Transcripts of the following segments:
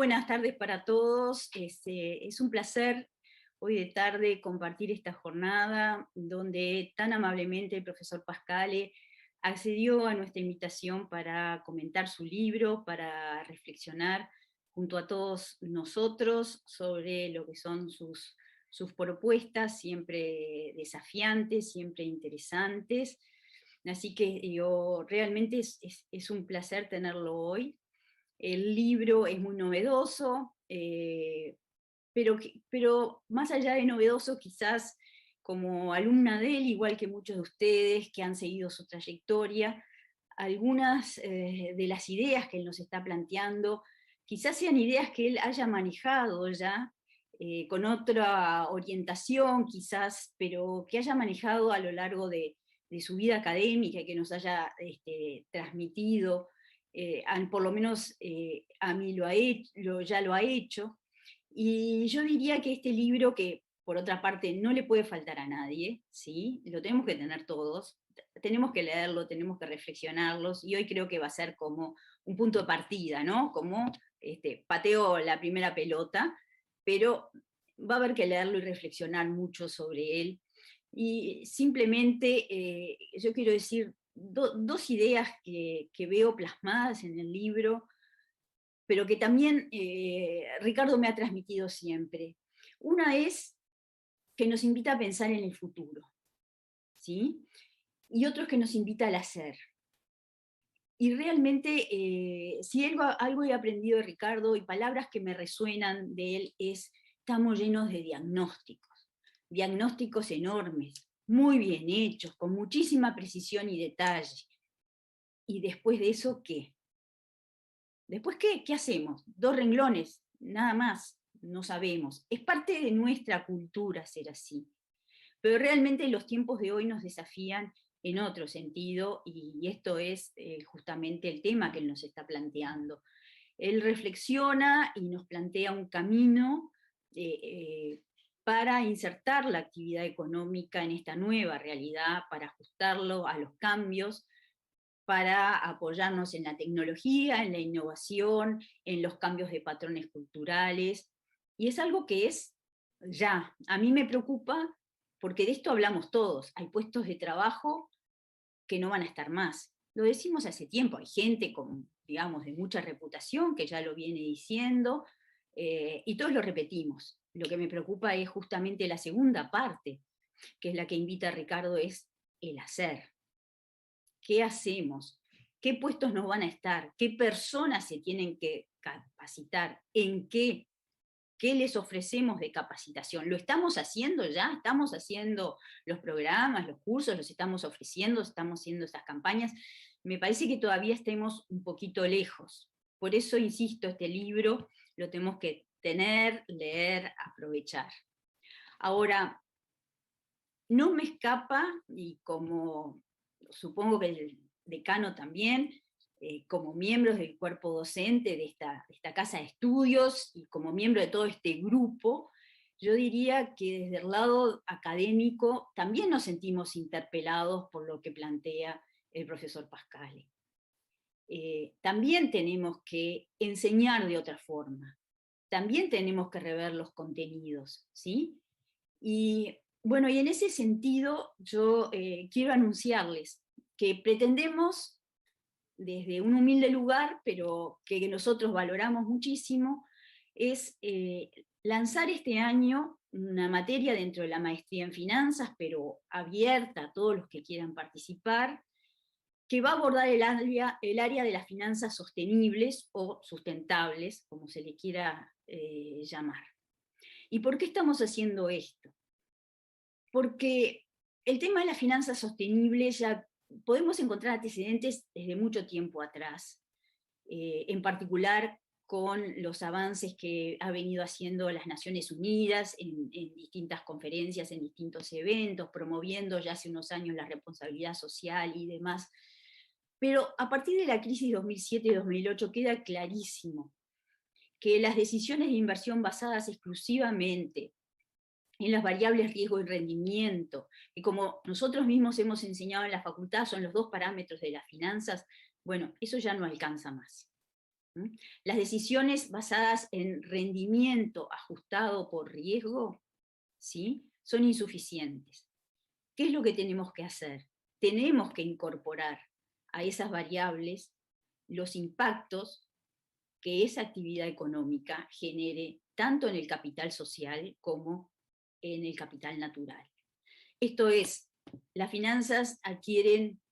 buenas tardes para todos. Es un placer hoy de tarde compartir esta jornada donde tan amablemente el profesor Pascale accedió a nuestra invitación para comentar su libro, para reflexionar junto a todos nosotros sobre lo que son sus propuestas, siempre desafiantes, siempre interesantes. Así que realmente es un placer tenerlo hoy. El libro es muy novedoso, pero más allá de novedoso, quizás como alumna de él, igual que muchos de ustedes que han seguido su trayectoria, algunas de las ideas que él nos está planteando, quizás sean ideas que él haya manejado ya con otra orientación, quizás, pero que haya manejado a lo largo de su vida académica y que nos haya transmitido por lo menos a mí ya lo ha hecho. Y yo diría que este libro, que por otra parte no le puede faltar a nadie, ¿sí? Lo tenemos que tener todos, tenemos que leerlo, tenemos que reflexionarlos, y hoy creo que va a ser como un punto de partida, ¿no? Como pateo la primera pelota, pero va a haber que leerlo y reflexionar mucho sobre él. Y simplemente yo quiero decir dos ideas que veo plasmadas en el libro, pero que también Ricardo me ha transmitido siempre. Una es que nos invita a pensar en el futuro, ¿sí? Y otro es que nos invita al hacer. Y realmente, si algo he aprendido de Ricardo y palabras que me resuenan de él es, estamos llenos de diagnósticos, diagnósticos enormes, muy bien hechos, con muchísima precisión y detalle. Y después de eso, ¿qué? ¿Después qué? ¿Qué hacemos? Dos renglones, nada más, no sabemos. Es parte de nuestra cultura ser así. Pero realmente los tiempos de hoy nos desafían en otro sentido, y esto es justamente el tema que él nos está planteando. Él reflexiona y nos plantea un camino para insertar la actividad económica en esta nueva realidad, para ajustarlo a los cambios, para apoyarnos en la tecnología, en la innovación, en los cambios de patrones culturales. Y es algo que es ya. A mí me preocupa porque de esto hablamos todos. Hay puestos de trabajo que no van a estar más. Lo decimos hace tiempo. Hay gente con, digamos, de mucha reputación que ya lo viene diciendo, y todos lo repetimos. Lo que me preocupa es justamente la segunda parte, que es la que invita a Ricardo, es el hacer. ¿Qué hacemos? ¿Qué puestos nos van a estar? ¿Qué personas se tienen que capacitar? ¿En qué? ¿Qué les ofrecemos de capacitación? ¿Lo estamos haciendo ya? ¿Estamos haciendo los programas, los cursos? ¿Los estamos ofreciendo? ¿Estamos haciendo esas campañas? Me parece que todavía estemos un poquito lejos. Por eso, insisto, este libro lo tenemos que tener, leer, aprovechar. Ahora, no me escapa, y como supongo que el decano también, como miembros del cuerpo docente de esta casa de estudios y como miembro de todo este grupo, yo diría que desde el lado académico también nos sentimos interpelados por lo que plantea el profesor Pascale. También tenemos que enseñar de otra forma, también tenemos que rever los contenidos, ¿sí? Y bueno, y en ese sentido yo quiero anunciarles que pretendemos, desde un humilde lugar, pero que nosotros valoramos muchísimo, es lanzar este año una materia dentro de la maestría en finanzas, pero abierta a todos los que quieran participar, que va a abordar el área de las finanzas sostenibles o sustentables, como se le quiera llamar. ¿Y por qué estamos haciendo esto? Porque el tema de las finanzas sostenibles ya podemos encontrar antecedentes desde mucho tiempo atrás, en particular con los avances que ha venido haciendo las Naciones Unidas en distintas conferencias, en distintos eventos, promoviendo ya hace unos años la responsabilidad social y demás. Pero a partir de la crisis 2007 y 2008 queda clarísimo que las decisiones de inversión basadas exclusivamente en las variables riesgo y rendimiento, y como nosotros mismos hemos enseñado en la facultad, son los dos parámetros de las finanzas, bueno, eso ya no alcanza más. ¿Mm? Las decisiones basadas en rendimiento ajustado por riesgo, ¿sí?, son insuficientes. ¿Qué es lo que tenemos que hacer? Tenemos que incorporar a esas variables los impactos que esa actividad económica genere tanto en el capital social como en el capital natural. Esto es, las finanzas adquieren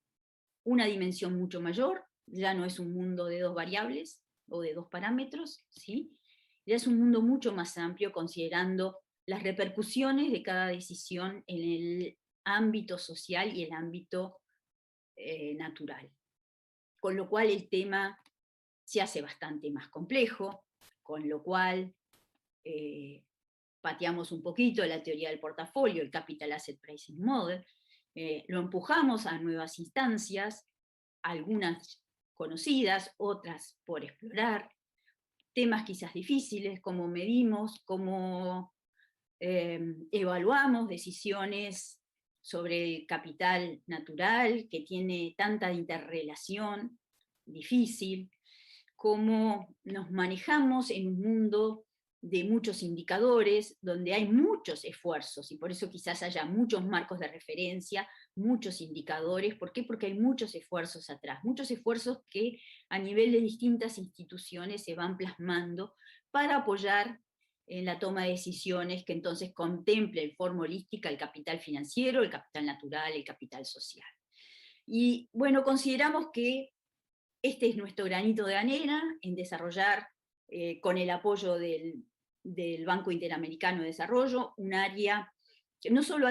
una dimensión mucho mayor, ya no es un mundo de dos variables o de dos parámetros, ¿sí? Ya es un mundo mucho más amplio considerando las repercusiones de cada decisión en el ámbito social y el ámbito natural. Con lo cual el tema se hace bastante más complejo, con lo cual pateamos un poquito la teoría del portafolio, el Capital Asset Pricing Model, lo empujamos a nuevas instancias, algunas conocidas, otras por explorar, temas quizás difíciles, cómo medimos, cómo evaluamos decisiones sobre capital natural que tiene tanta interrelación difícil, cómo nos manejamos en un mundo de muchos indicadores, donde hay muchos esfuerzos, y por eso quizás haya muchos marcos de referencia, muchos indicadores. ¿Por qué? Porque hay muchos esfuerzos atrás, muchos esfuerzos que a nivel de distintas instituciones se van plasmando para apoyar en la toma de decisiones que entonces contemple en forma holística el capital financiero, el capital natural, el capital social. Y bueno, consideramos que este es nuestro granito de arena en desarrollar, con el apoyo del Banco Interamericano de Desarrollo, un área que no solo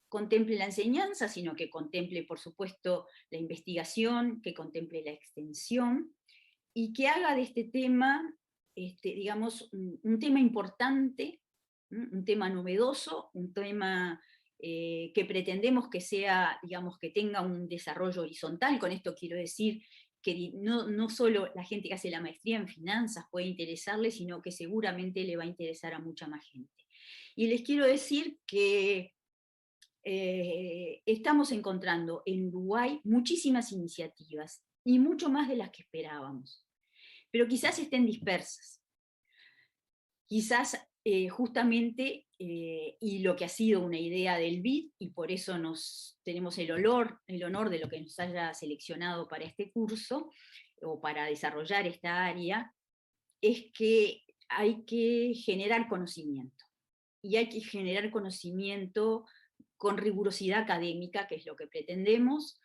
contemple la enseñanza, sino que contemple, por supuesto, la investigación, que contemple la extensión, y que haga de este tema, digamos, un tema importante, un tema novedoso, un tema que pretendemos que sea, digamos, que tenga un desarrollo horizontal. Con esto quiero decir que no solo la gente que hace la maestría en finanzas puede interesarle, sino que seguramente le va a interesar a mucha más gente. Y les quiero decir que estamos encontrando en Uruguay muchísimas iniciativas, y mucho más de las que esperábamos, pero quizás estén dispersas. Quizás justamente, y lo que ha sido una idea del BID, y por eso tenemos el honor de lo que nos haya seleccionado para este curso, o para desarrollar esta área, es que hay que generar conocimiento. Y hay que generar conocimiento con rigurosidad académica, que es lo que pretendemos,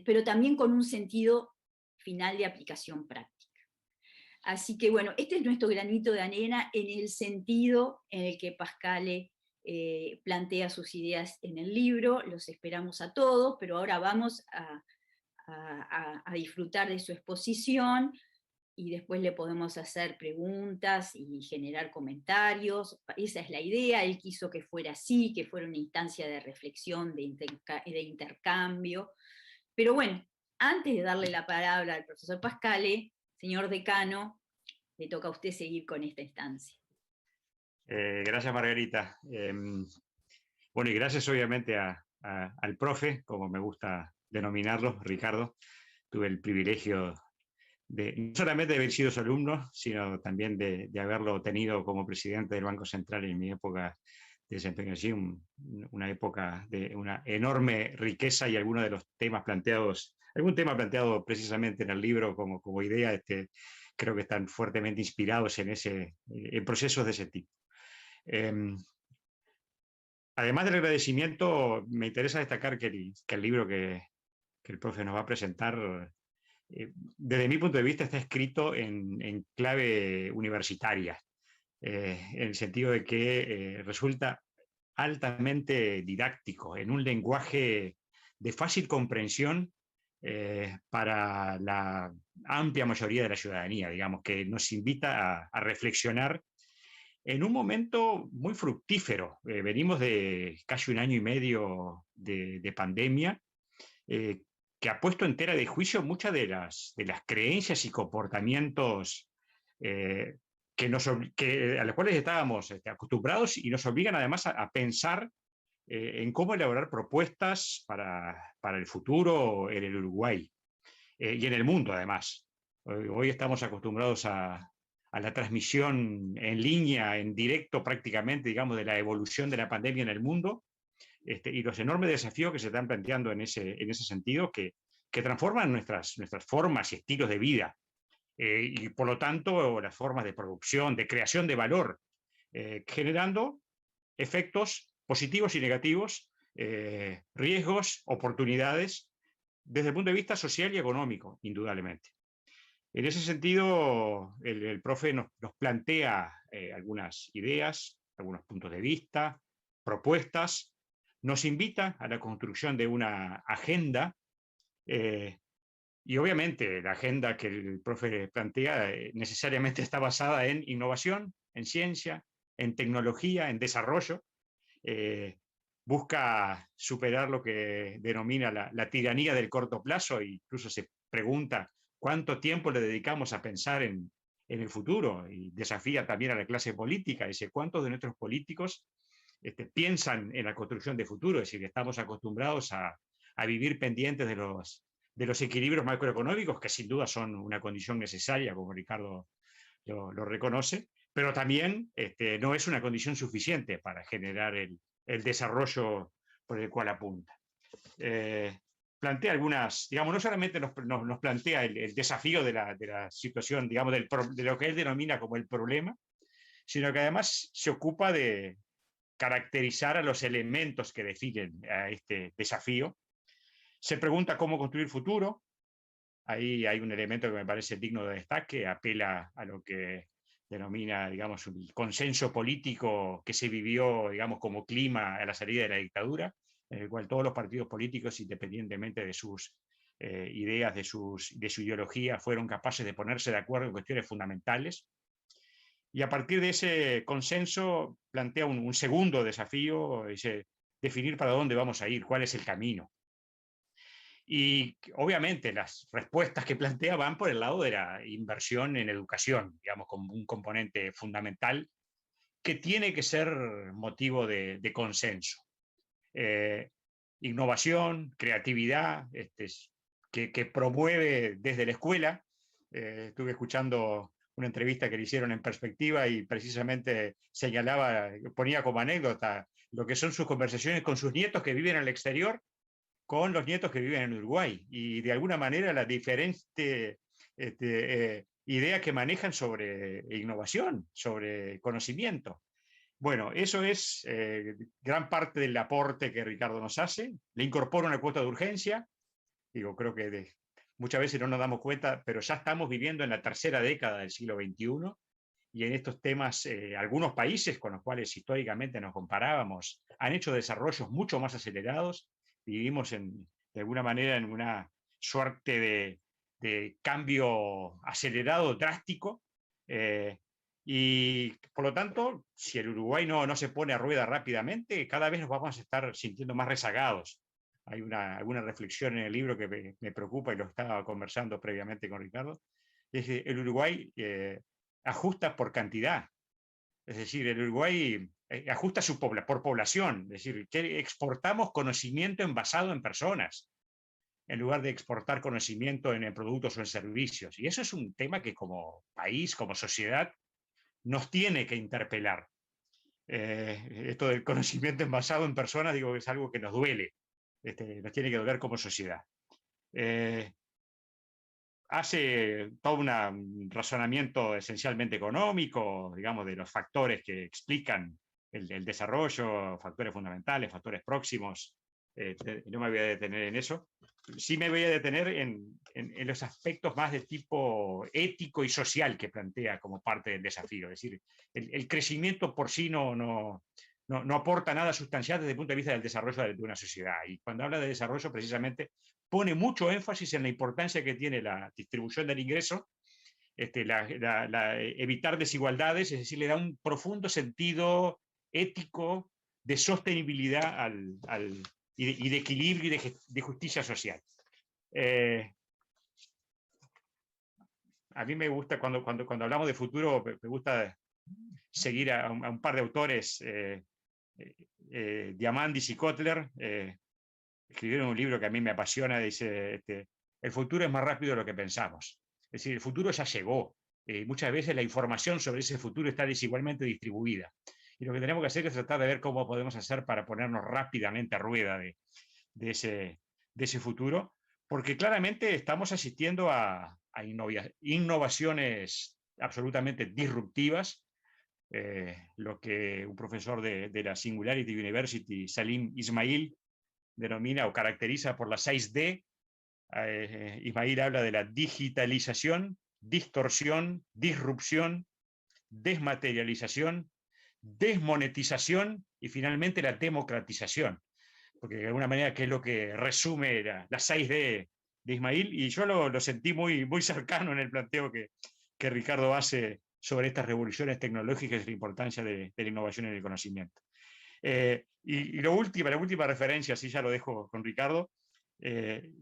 pero también con un sentido final de aplicación práctica. Así que bueno, este es nuestro granito de arena en el sentido en el que Pascale plantea sus ideas en el libro. Los esperamos a todos, pero ahora vamos a disfrutar de su exposición, y después le podemos hacer preguntas y generar comentarios. Esa es la idea. Él quiso que fuera así, que fuera una instancia de reflexión, de intercambio. Pero bueno, antes de darle la palabra al profesor Pascale, señor decano, le toca a usted seguir con esta instancia. Gracias, Margarita. Bueno, y gracias obviamente al profe, como me gusta denominarlo, Ricardo. Tuve el privilegio no solamente de haber sido su alumno, sino también de haberlo tenido como presidente del Banco Central en mi época de desempeño allí, una época de una enorme riqueza, y algunos de los temas planteados, algún tema planteado precisamente en el libro como idea, creo que están fuertemente inspirados en procesos de ese tipo. Además del agradecimiento, me interesa destacar que el libro que el profe nos va a presentar, desde mi punto de vista, está escrito en clave universitaria, en el sentido de que resulta altamente didáctico, en un lenguaje de fácil comprensión para la amplia mayoría de la ciudadanía, digamos, que nos invita a reflexionar en un momento muy fructífero. Venimos de casi un año y medio de pandemia, que ha puesto en tela de juicio muchas de las creencias y comportamientos a los cuales estábamos acostumbrados, y nos obligan además a pensar en cómo elaborar propuestas para el futuro en el Uruguay y en el mundo además. Hoy estamos acostumbrados a la transmisión en línea, en directo prácticamente, digamos, de la evolución de la pandemia en el mundo, y los enormes desafíos que se están planteando en ese sentido, que transforman nuestras formas y estilos de vida, y por lo tanto las formas de producción, de creación de valor, generando efectos positivos y negativos, riesgos, oportunidades, desde el punto de vista social y económico, indudablemente. En ese sentido, el profe nos plantea algunas ideas, algunos puntos de vista, propuestas, nos invita a la construcción de una agenda, y obviamente la agenda que el profe plantea necesariamente está basada en innovación, en ciencia, en tecnología, en desarrollo. eh, Busca superar lo que denomina la tiranía del corto plazo, e incluso se pregunta cuánto tiempo le dedicamos a pensar en el futuro, y desafía también a la clase política, dice, ¿cuántos de nuestros políticos piensan en la construcción de futuro? Es decir, estamos acostumbrados a vivir pendientes de los equilibrios macroeconómicos, que sin duda son una condición necesaria, como Ricardo lo reconoce, pero también no es una condición suficiente para generar el desarrollo por el cual apunta. Plantea algunas, digamos, no solamente nos plantea el desafío de la situación, digamos, de lo que él denomina como el problema, sino que además se ocupa de caracterizar a los elementos que definen a este desafío. Se pregunta cómo construir futuro. Ahí hay un elemento que me parece digno de destaque, apela a lo que denomina, digamos, un consenso político que se vivió, digamos, como clima a la salida de la dictadura, en el cual todos los partidos políticos, independientemente de sus ideas, de su ideología, fueron capaces de ponerse de acuerdo en cuestiones fundamentales. Y a partir de ese consenso plantea un segundo desafío, dice, definir para dónde vamos a ir, cuál es el camino. Y obviamente las respuestas que plantea van por el lado de la inversión en educación, digamos, como un componente fundamental que tiene que ser motivo de consenso. Innovación, creatividad, que promueve desde la escuela. Estuve escuchando una entrevista que le hicieron en Perspectiva y precisamente señalaba, ponía como anécdota lo que son sus conversaciones con sus nietos que viven en el exterior, con los nietos que viven en Uruguay, y de alguna manera la diferente idea que manejan sobre innovación, sobre conocimiento. Bueno, eso es gran parte del aporte que Ricardo nos hace. Le incorpora una cuota de urgencia. Digo, creo que muchas veces no nos damos cuenta, pero ya estamos viviendo en la tercera década del siglo XXI, y en estos temas algunos países con los cuales históricamente nos comparábamos han hecho desarrollos mucho más acelerados. Vivimos de alguna manera en una suerte de cambio acelerado, drástico, y por lo tanto, si el Uruguay no se pone a rueda rápidamente, cada vez nos vamos a estar sintiendo más rezagados. Hay alguna reflexión en el libro que me preocupa, y lo estaba conversando previamente con Ricardo, es que el Uruguay ajusta por cantidad. Es decir, el Uruguay ajusta por población, es decir, que exportamos conocimiento envasado en personas, en lugar de exportar conocimiento en productos o en servicios. Y eso es un tema que como país, como sociedad, nos tiene que interpelar. Esto del conocimiento envasado en personas, digo, es algo que nos duele, nos tiene que doler como sociedad. Hace todo un razonamiento esencialmente económico, digamos, de los factores que explican el desarrollo, factores fundamentales, factores próximos. No me voy a detener en eso. Sí me voy a detener en los aspectos más de tipo ético y social que plantea como parte del desafío. Es decir, el crecimiento por sí no aporta nada sustancial desde el punto de vista del desarrollo de una sociedad. Y cuando habla de desarrollo, precisamente, pone mucho énfasis en la importancia que tiene la distribución del ingreso, evitar desigualdades, es decir, le da un profundo sentido ético de sostenibilidad y de equilibrio y de justicia social. A mí me gusta, cuando hablamos de futuro, me gusta seguir a un par de autores, Diamandis y Kotler, escribieron un libro que a mí me apasiona, dice, el futuro es más rápido de lo que pensamos. Es decir, el futuro ya llegó. Muchas veces la información sobre ese futuro está desigualmente distribuida. Y lo que tenemos que hacer es tratar de ver cómo podemos hacer para ponernos rápidamente a rueda de ese futuro, porque claramente estamos asistiendo a innovaciones absolutamente disruptivas. Lo que un profesor de la Singularity University, Salim Ismail, denomina o caracteriza por las 6D. Ismail habla de la digitalización, distorsión, disrupción, desmaterialización, desmonetización y finalmente la democratización, porque de alguna manera que es lo que resume las 6D de Ismail, y yo lo sentí muy cercano en el planteo que Ricardo hace sobre estas revoluciones tecnológicas y la importancia de la innovación en el conocimiento. Y la última referencia, así ya lo dejo con Ricardo,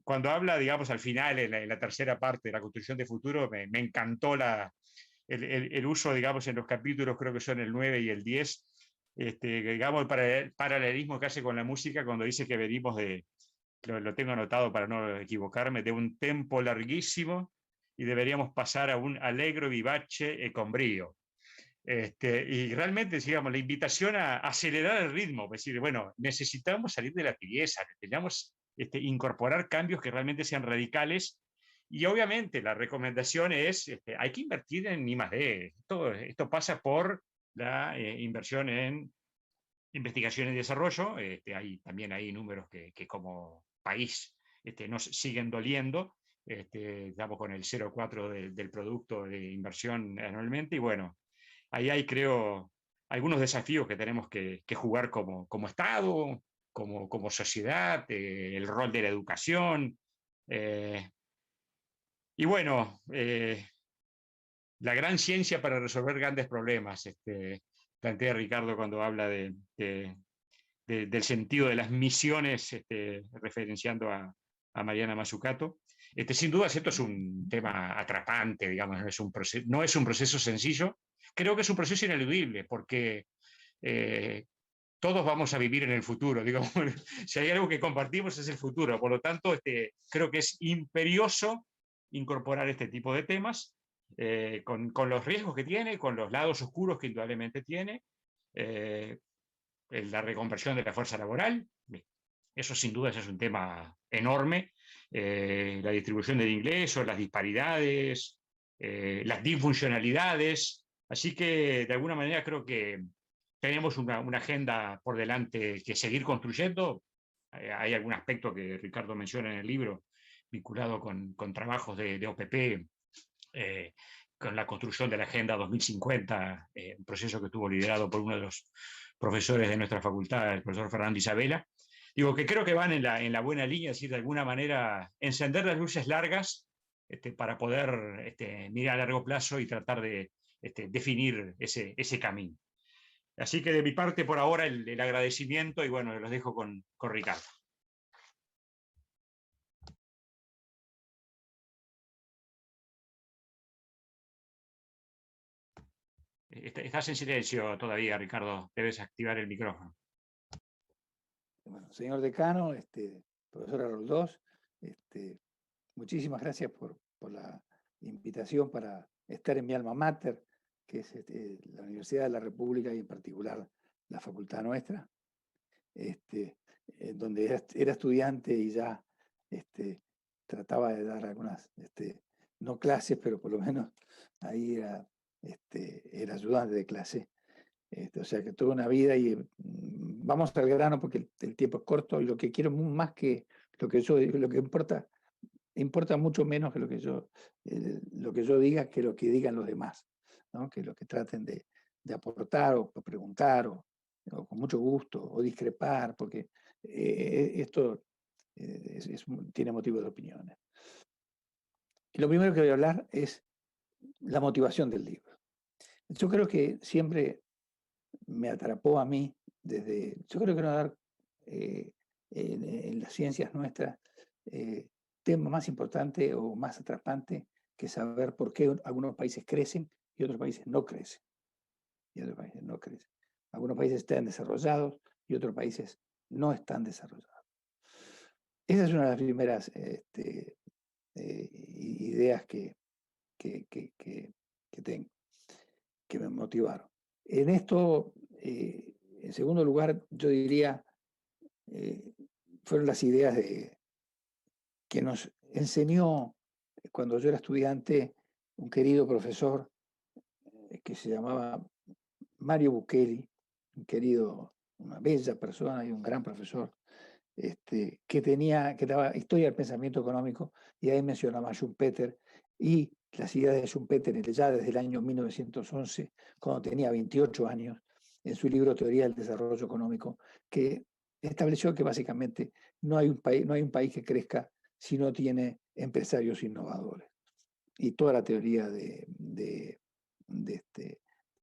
cuando habla, digamos, al final, en la tercera parte de la construcción de futuro, me encantó el uso, digamos, en los capítulos, creo que son el 9 y el 10, digamos, el paralelismo que hace con la música cuando dice que venimos lo tengo anotado para no equivocarme, de un tempo larguísimo y deberíamos pasar a un allegro vivace e con brío. Y realmente, digamos, la invitación a acelerar el ritmo, es decir, bueno, necesitamos salir de la tibieza, necesitamos incorporar cambios que realmente sean radicales. Y obviamente la recomendación es, hay que invertir en I+D. Esto pasa por la inversión en investigación y desarrollo. También hay números que como país nos siguen doliendo. Estamos con el 0,4 del producto de inversión anualmente. Y bueno, ahí hay, creo, algunos desafíos que tenemos que jugar como Estado, como sociedad, el rol de la educación. Y bueno, la gran ciencia para resolver grandes problemas, plantea Ricardo cuando habla del sentido de las misiones, referenciando a Mariana Mazzucato. Sin duda, esto es un tema atrapante, digamos, no es un proceso sencillo. Creo que es un proceso ineludible, porque todos vamos a vivir en el futuro. Digamos, si hay algo que compartimos es el futuro. Por lo tanto, creo que es imperioso incorporar este tipo de temas, con los riesgos que tiene, con los lados oscuros que indudablemente tiene. La reconversión de la fuerza laboral, eso sin duda es un tema enorme. La distribución del ingreso, las disparidades, las disfuncionalidades. Así que de alguna manera creo que tenemos una agenda por delante que seguir construyendo. Hay algún aspecto que Ricardo menciona en el libro vinculado con trabajos de OPP, con la construcción de la Agenda 2050, un proceso que estuvo liderado por uno de los profesores de nuestra facultad, el profesor Fernando Isabela. Digo que creo que van en la buena línea, es decir, de alguna manera encender las luces largas para poder mirar a largo plazo y tratar de definir ese camino. Así que de mi parte, por ahora, el agradecimiento y bueno, los dejo con Ricardo. Estás en silencio todavía, Ricardo. Debes activar el micrófono. Bueno, señor decano, profesor Roldós, muchísimas gracias por la invitación para estar en mi alma mater, que es la Universidad de la República y en particular la facultad nuestra, donde era estudiante y ya trataba de dar algunas, no clases, pero por lo menos ahí era ayudante de clase. O sea que toda una vida y vamos al grano porque el tiempo es corto y lo que quiero más que lo que yo digo, lo que importa mucho menos que lo que yo diga que lo que digan los demás, ¿no? Que lo que traten de aportar o preguntar o con mucho gusto o discrepar, porque esto tiene motivos de opiniones. Y lo primero que voy a hablar es la motivación del libro. Yo creo que siempre me atrapó a mí yo creo que no dar en las ciencias nuestras tema más importante o más atrapante que saber por qué algunos países crecen y otros países no crecen. Algunos países están desarrollados y otros países no están desarrollados. Esa es una de las primeras ideas que tengo, que me motivaron. En esto, en segundo lugar, yo diría, fueron las ideas que nos enseñó cuando yo era estudiante un querido profesor que se llamaba Mario Bucheri, una bella persona y un gran profesor, que daba historia del pensamiento económico, y ahí mencionaba a Schumpeter y las ideas de Schumpeter ya desde el año 1911, cuando tenía 28 años, en su libro Teoría del Desarrollo Económico, que estableció que básicamente no hay un país que crezca si no tiene empresarios innovadores. Y toda la teoría de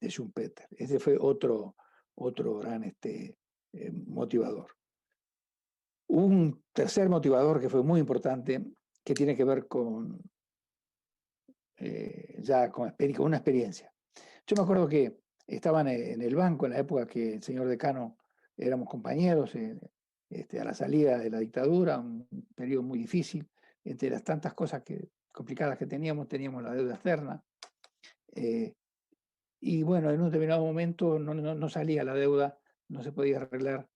Schumpeter. Ese fue otro gran motivador. Un tercer motivador que fue muy importante, que tiene que ver con una experiencia. Yo me acuerdo que estaban en el banco en la época que el señor decano éramos compañeros, a la salida de la dictadura, un periodo muy difícil. Entre las tantas cosas complicadas que teníamos la deuda externa. Y bueno, en un determinado momento no salía la deuda, no se podía arreglar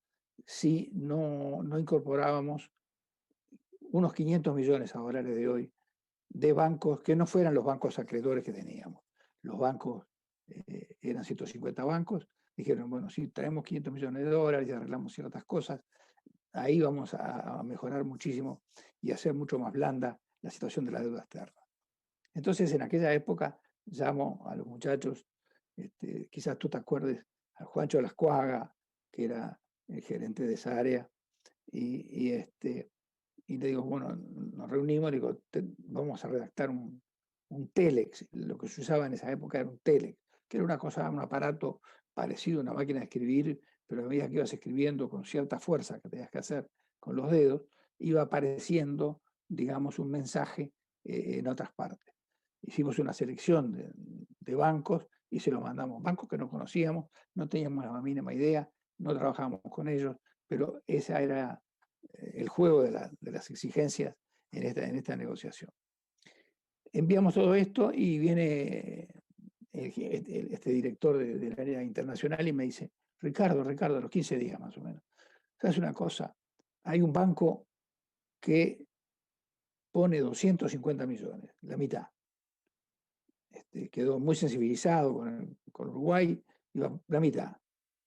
si no incorporábamos unos 500 millones a dólares de hoy de bancos que no fueran los bancos acreedores que teníamos. Los bancos eran 150 bancos. Dijeron, bueno, si traemos 500 millones de dólares y arreglamos ciertas cosas, ahí vamos a mejorar muchísimo y hacer mucho más blanda la situación de la deuda externa. Entonces, en aquella época, llamo a los muchachos, quizás tú te acuerdes, a Juancho Lascuaga, que era el gerente de esa área, y le digo, bueno, nos reunimos, le digo, vamos a redactar un telex. Lo que se usaba en esa época era un telex, que era un aparato parecido a una máquina de escribir, pero a medida que ibas escribiendo con cierta fuerza que tenías que hacer con los dedos, iba apareciendo, digamos, un mensaje en otras partes. Hicimos una selección de bancos y se los mandamos. Bancos que no conocíamos, no teníamos la mínima idea, no trabajábamos con ellos, pero ese era el juego de las exigencias en esta negociación. Enviamos todo esto y viene este director del área internacional y me dice, Ricardo, a los 15 días más o menos, ¿sabes una cosa? Hay un banco que pone 250 millones, la mitad. Quedó muy sensibilizado con Uruguay, la mitad.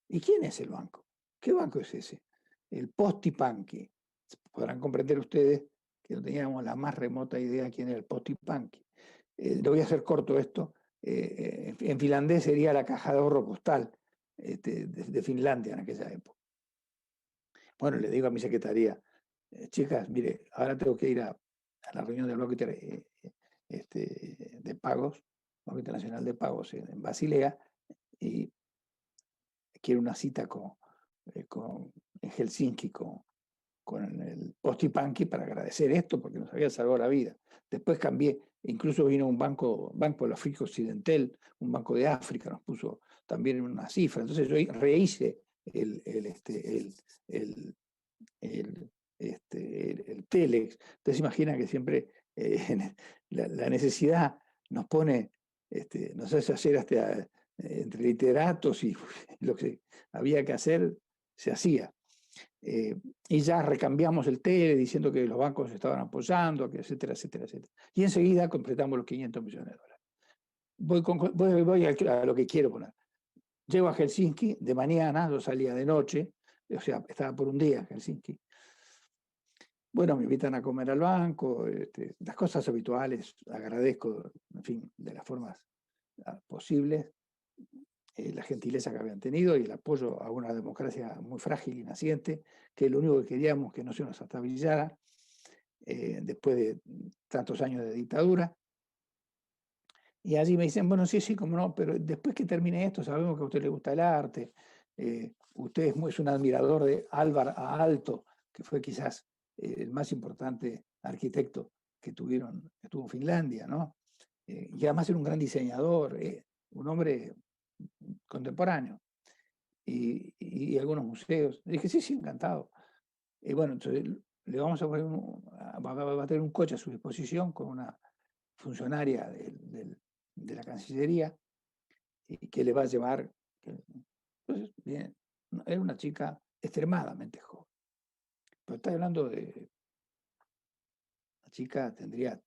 ¿Y quién es el banco? ¿Qué banco es ese? El Postipanqui. Podrán comprender ustedes que no teníamos la más remota idea de quién era el Postipanqui. Lo voy a hacer corto esto. En finlandés sería la caja de ahorro postal de Finlandia en aquella época. Bueno, le digo a mi secretaría, chicas, mire, ahora tengo que ir a la reunión del bloque de pagos, Banco Internacional de Pagos en Basilea, y quiero una cita en Helsinki con el Postipanqui para agradecer esto porque nos había salvado la vida. Después cambié, incluso vino un banco del África Occidental, un banco de África, nos puso también una cifra. Entonces yo rehice el telex. Entonces imagina que siempre la necesidad nos pone, nos hace hacer hasta entre literatos y lo que había que hacer se hacía. Y ya recambiamos el tele diciendo que los bancos estaban apoyando, etcétera, etcétera, etcétera. Y enseguida completamos los 500 millones de dólares. Voy a lo que quiero poner. Llego a Helsinki de mañana, yo salía de noche, o sea, estaba por un día en Helsinki. Bueno, me invitan a comer al banco, las cosas habituales, agradezco, en fin, de las formas posibles, la gentileza que habían tenido y el apoyo a una democracia muy frágil y naciente, que lo único que queríamos que no se nos atavillara después de tantos años de dictadura. Y allí me dicen, bueno, sí, cómo no, pero después que termine esto, sabemos que a usted le gusta el arte, usted es un admirador de Alvar Aalto, que fue quizás el más importante arquitecto que estuvo en Finlandia, ¿no? Y además era un gran diseñador, un hombre contemporáneo, y algunos museos. Le dije, sí, encantado. Y bueno, entonces le vamos a poner va a tener un coche a su disposición con una funcionaria de la Cancillería y que le va a llevar. Entonces, bien, era una chica extremadamente joven. Pero está hablando de una chica, tendría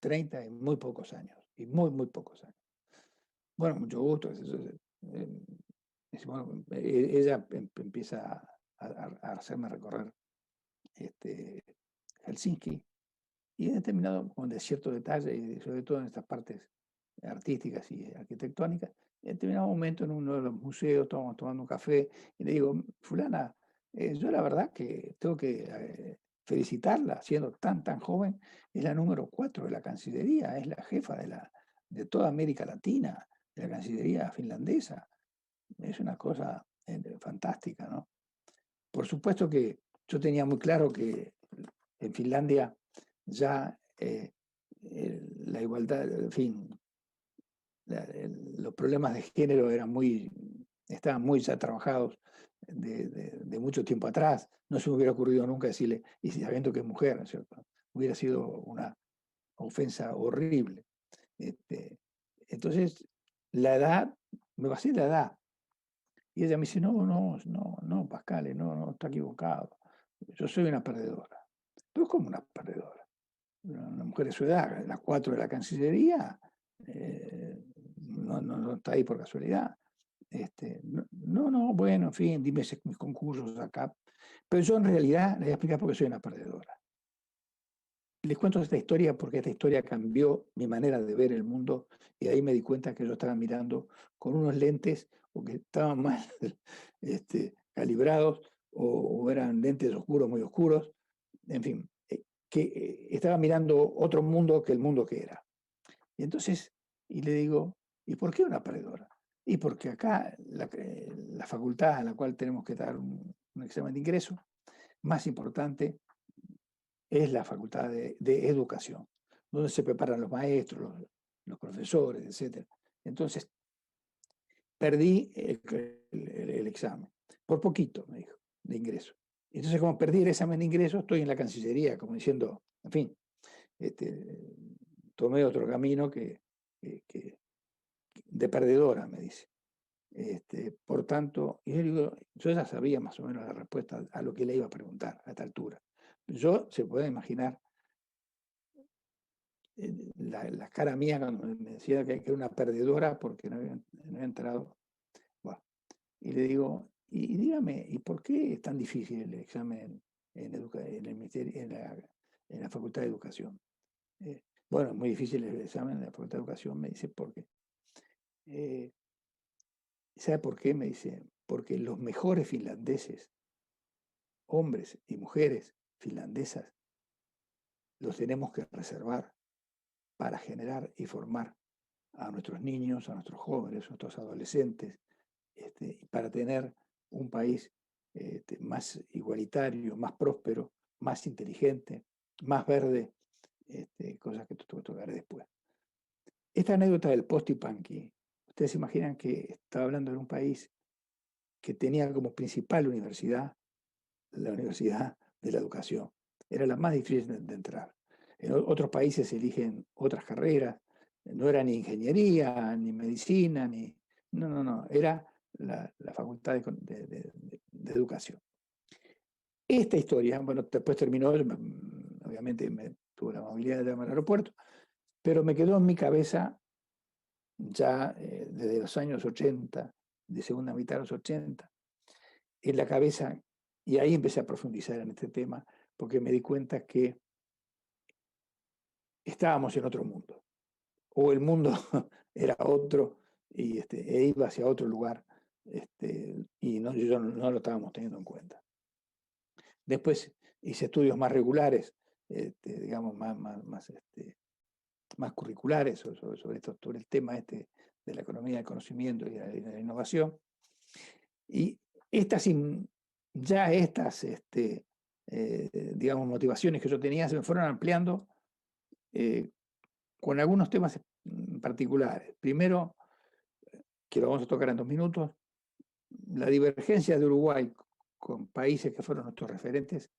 30 y muy pocos años, y muy, muy pocos años. Bueno, mucho gusto. Bueno, ella empieza a hacerme recorrer Helsinki, y he determinado con cierto detalle, y sobre todo en estas partes artísticas y arquitectónicas, en determinado momento en uno de los museos estábamos tomando un café y le digo, fulana, yo la verdad que tengo que felicitarla, siendo tan joven, es la número 4 de la Cancillería, es la jefa de toda América Latina, de la Cancillería finlandesa. Es una cosa fantástica, ¿no? Por supuesto que yo tenía muy claro que en Finlandia ya la igualdad, en fin, los problemas de género estaban muy ya trabajados de mucho tiempo atrás. No se me hubiera ocurrido nunca decirle, y sabiendo que es mujer, ¿no es cierto? Hubiera sido una ofensa horrible. Entonces, la edad, me basé en la edad. Y ella me dice, no, Pascal, no, está equivocado. Yo soy una perdedora. Pero ¿cómo una perdedora? Una mujer de su edad, las 4 de la Cancillería, no está ahí por casualidad. Bueno, en fin, dime mis concursos acá. Pero yo en realidad les voy a explicar por qué soy una perdedora. Les cuento esta historia porque esta historia cambió mi manera de ver el mundo, y ahí me di cuenta que yo estaba mirando con unos lentes o que estaban mal calibrados o eran lentes oscuros, muy oscuros, en fin, que estaba mirando otro mundo que el mundo que era. Y entonces, y le digo, ¿y por qué una perdedora? Y porque acá la facultad a la cual tenemos que dar un examen de ingreso, más importante, es la facultad de educación, donde se preparan los maestros, los profesores, etc. Entonces, perdí el examen, por poquito, me dijo, de ingreso. Entonces, como perdí el examen de ingreso, estoy en la Cancillería, como diciendo, en fin, tomé otro camino de perdedora, me dice. Por tanto, y yo digo, yo ya sabía más o menos la respuesta a lo que le iba a preguntar a esta altura. Yo, se puede imaginar, la cara mía cuando me decía que era una perdedora porque no había entrado. Bueno, y le digo, y dígame, ¿y por qué es tan difícil el examen en el ministerio, en la Facultad de Educación? Bueno, es muy difícil el examen en la Facultad de Educación, me dice, porque ¿sabe por qué? Me dice, porque los mejores finlandeses, hombres y mujeres finlandesas, los tenemos que reservar para generar y formar a nuestros niños, a nuestros jóvenes, a nuestros adolescentes, para tener un país más igualitario, más próspero, más inteligente, más verde, cosas que tocaré después. Esta anécdota del Postipanqui, ustedes se imaginan que estaba hablando de un país que tenía como principal universidad la Universidad de la Educación. Era la más difícil de entrar. En otros países se eligen otras carreras, no era ni ingeniería, ni medicina, ni... No, era la Facultad de Educación. Esta historia, bueno, después terminó, obviamente tuve la amabilidad de llamar al aeropuerto, pero me quedó en mi cabeza ya desde los años 80, de segunda mitad de los 80, en la cabeza, y ahí empecé a profundizar en este tema, porque me di cuenta que estábamos en otro mundo, o el mundo era otro, y iba hacia otro lugar, y yo no lo estábamos teniendo en cuenta. Después hice estudios más regulares, digamos, más curriculares sobre el tema de la economía del conocimiento y de la innovación. Y estas digamos, motivaciones que yo tenía se me fueron ampliando con algunos temas particulares. Primero, que lo vamos a tocar en 2 minutos, la divergencia de Uruguay con países que fueron nuestros referentes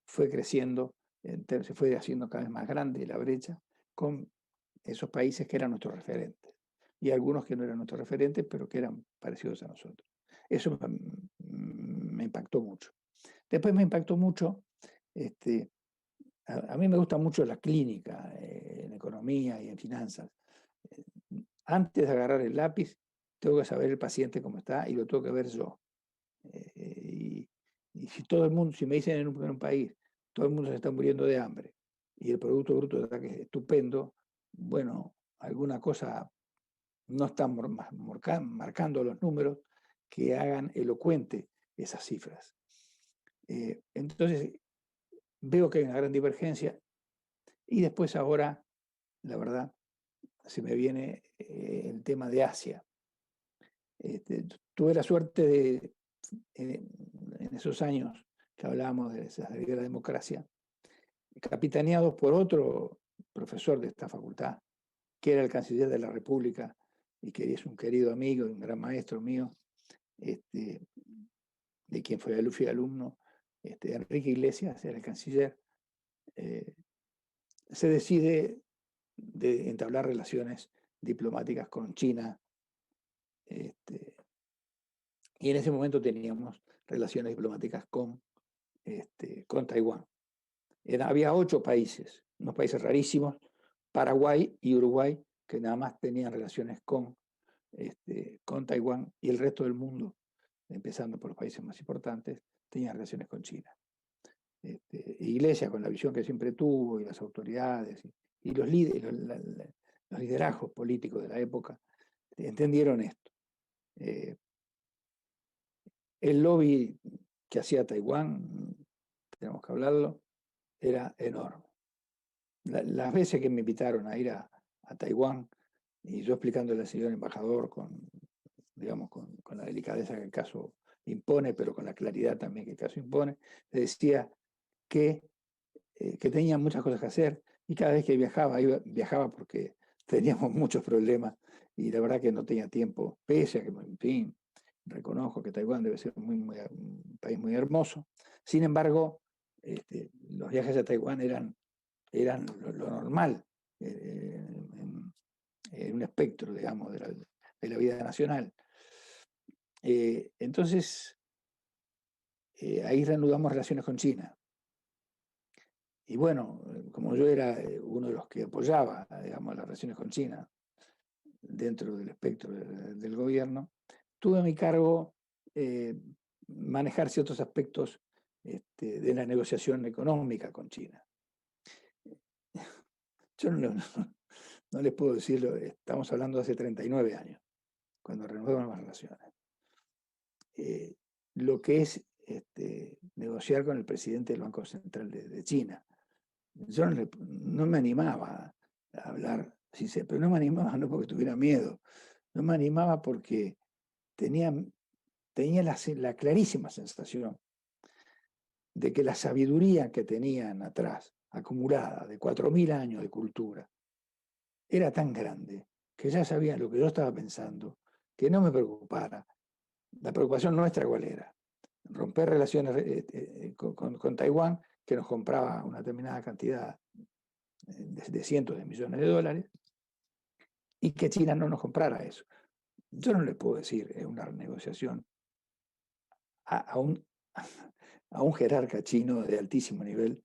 fue creciendo, se fue haciendo cada vez más grande la brecha, con esos países que eran nuestros referentes, y algunos que no eran nuestros referentes, pero que eran parecidos a nosotros. Eso me impactó mucho. Después me impactó mucho, a mí me gusta mucho la clínica, en economía y en finanzas. Antes de agarrar el lápiz, tengo que saber el paciente cómo está y lo tengo que ver yo. Y si todo el mundo, si me dicen en un país, todo el mundo se está muriendo de hambre y el Producto Bruto está que es estupendo, bueno, alguna cosa no están marcando los números que hagan elocuente esas cifras. Entonces, veo que hay una gran divergencia y después ahora, la verdad, se me viene el tema de Asia. Tuve la suerte de, en esos años que hablábamos de la democracia, capitaneados por otro profesor de esta facultad, que era el canciller de la República y que es un querido amigo y un gran maestro mío, de quien fui alumno, Enrique Iglesias, era el canciller. Se decide de entablar relaciones diplomáticas con China, y en ese momento teníamos relaciones diplomáticas con Taiwán. Había 8 países, unos países rarísimos, Paraguay y Uruguay, que nada más tenían relaciones con Taiwán, y el resto del mundo, empezando por los países más importantes, tenían relaciones con China. Iglesia, con la visión que siempre tuvo, y las autoridades, y los líderes, los liderazgos políticos de la época, entendieron esto. El lobby que hacía Taiwán, tenemos que hablarlo, era enorme. Las veces que me invitaron a ir a Taiwán, y yo explicándole al señor embajador digamos, con la delicadeza que el caso impone, pero con la claridad también que el caso impone, le decía que tenía muchas cosas que hacer, y cada vez que viajaba porque teníamos muchos problemas, y la verdad que no tenía tiempo, pese a que, en fin, reconozco que Taiwán debe ser un país muy hermoso. Sin embargo, los viajes a Taiwán eran lo normal, en un espectro, digamos, de la vida nacional. Entonces, ahí reanudamos relaciones con China. Y bueno, como yo era uno de los que apoyaba, digamos, las relaciones con China dentro del espectro del gobierno, tuve a mi cargo manejar ciertos aspectos de la negociación económica con China. Yo no les puedo decirlo, estamos hablando de hace 39 años, cuando renovamos las relaciones. Lo que es negociar con el presidente del Banco Central de China. Yo no me animaba a hablar, pero no me animaba no porque tuviera miedo, no me animaba porque tenía la clarísima sensación de que la sabiduría que tenían atrás, acumulada de 4.000 años de cultura, era tan grande que ya sabían lo que yo estaba pensando, que no me preocupara. La preocupación nuestra, ¿cuál era? Romper relaciones con Taiwán, que nos compraba una determinada cantidad de cientos de millones de dólares, y que China no nos comprara eso. Yo no le puedo decir en una negociación a un jerarca chino de altísimo nivel,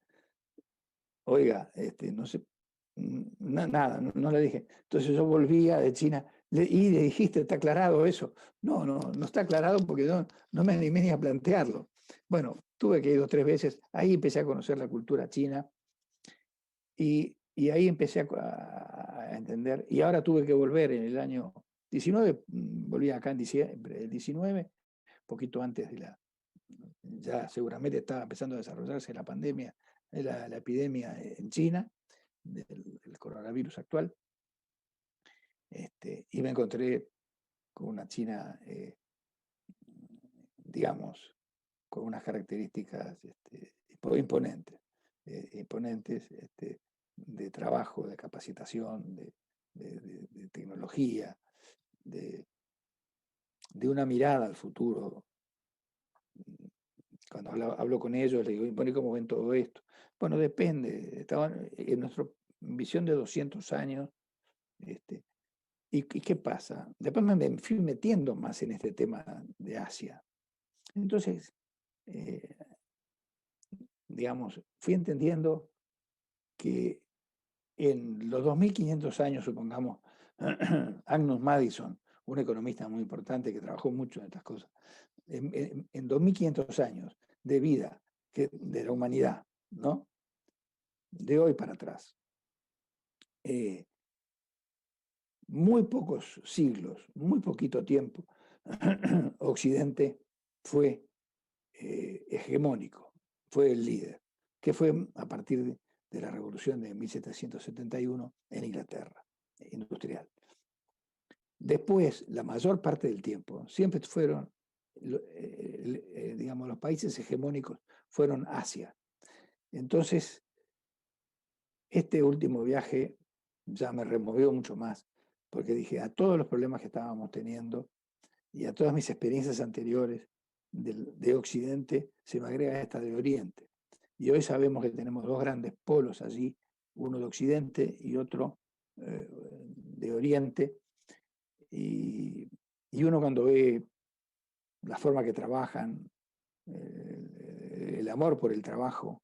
oiga, no sé, nada, no le dije. Entonces yo volvía de China y le dijiste, ¿está aclarado eso? No está aclarado porque no me animé ni a plantearlo. Bueno, tuve que ir 2 o 3 veces, ahí empecé a conocer la cultura china y ahí empecé a entender, y ahora tuve que volver en el año 19, volví acá en diciembre del 19, poquito antes ya seguramente estaba empezando a desarrollarse la pandemia, la epidemia en China, del coronavirus actual, y me encontré con una China, digamos, con unas características imponentes, de trabajo, de capacitación, de tecnología, de una mirada al futuro. Cuando hablo con ellos, les digo, bueno, ¿y cómo ven todo esto? Bueno, depende. Estaban en nuestra visión de 200 años, ¿Y qué pasa? Después me fui metiendo más en este tema de Asia. Entonces, digamos, fui entendiendo que en los 2500 años, supongamos, Agnus Madison, un economista muy importante que trabajó mucho en estas cosas, en 2500 años de vida de la humanidad, ¿no? De hoy para atrás, muy pocos siglos, muy poquito tiempo, Occidente fue hegemónico, fue el líder, que fue a partir de la revolución de 1771 en Inglaterra, industrial. Después, la mayor parte del tiempo, siempre fueron, digamos, los países hegemónicos fueron Asia. Entonces, este último viaje ya me removió mucho más, porque dije, a todos los problemas que estábamos teniendo y a todas mis experiencias anteriores de Occidente, se me agrega esta de Oriente. Y hoy sabemos que tenemos dos grandes polos allí, uno de Occidente y otro de Oriente. Y uno cuando ve la forma que trabajan, el amor por el trabajo,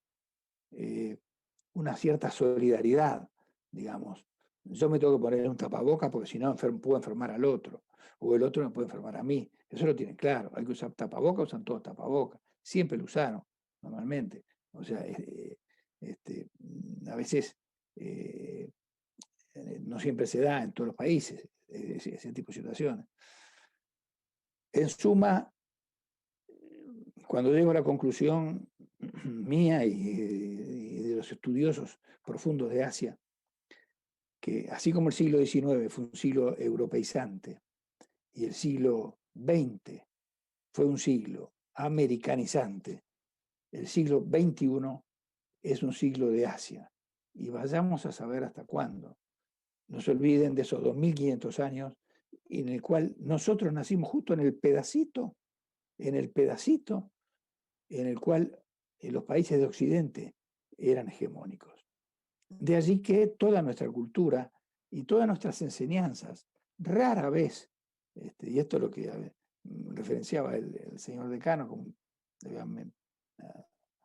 una cierta solidaridad, digamos. Yo me tengo que poner un tapaboca porque si no puedo enfermar al otro, o el otro me puede enfermar a mí. Eso lo tienen claro. Hay que usar tapaboca, usan todos tapaboca. Siempre lo usaron, normalmente. O sea, a veces no siempre se da en todos los países ese tipo de situaciones. En suma, cuando llego a la conclusión mía y de los estudiosos profundos de Asia, que así como el siglo XIX fue un siglo europeizante y el siglo XX fue un siglo americanizante, el siglo XXI es un siglo de Asia. Y vayamos a saber hasta cuándo. No se olviden de esos 2500 años en el cual nosotros nacimos justo en el pedacito en el cual los países de Occidente eran hegemónicos. De allí que toda nuestra cultura y todas nuestras enseñanzas, rara vez, y esto es lo que referenciaba el señor decano, como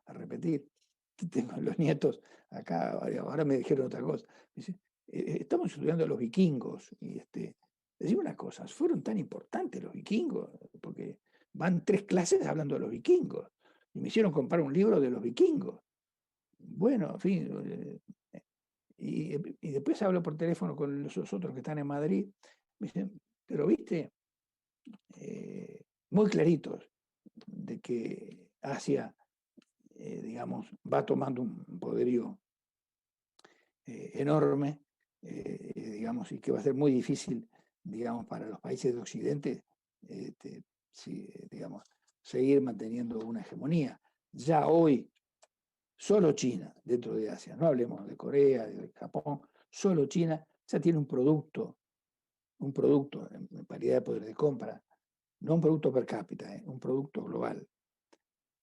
a repetir, tengo los nietos acá, ahora me dijeron otra cosa, me dice, estamos estudiando a los vikingos, y decime una cosa, fueron tan importantes los vikingos, porque van 3 clases hablando de los vikingos, y me hicieron comprar un libro de los vikingos. Bueno, en fin, y después hablo por teléfono con los otros que están en Madrid, me dicen, pero viste, muy claritos de que Asia, digamos, va tomando un poderío enorme, digamos, y que va a ser muy difícil, digamos, para los países de Occidente, digamos, seguir manteniendo una hegemonía. Ya hoy, solo China, dentro de Asia, no hablemos de Corea, de Japón, solo China ya tiene un producto en paridad de poder de compra, no un producto per cápita, un producto global,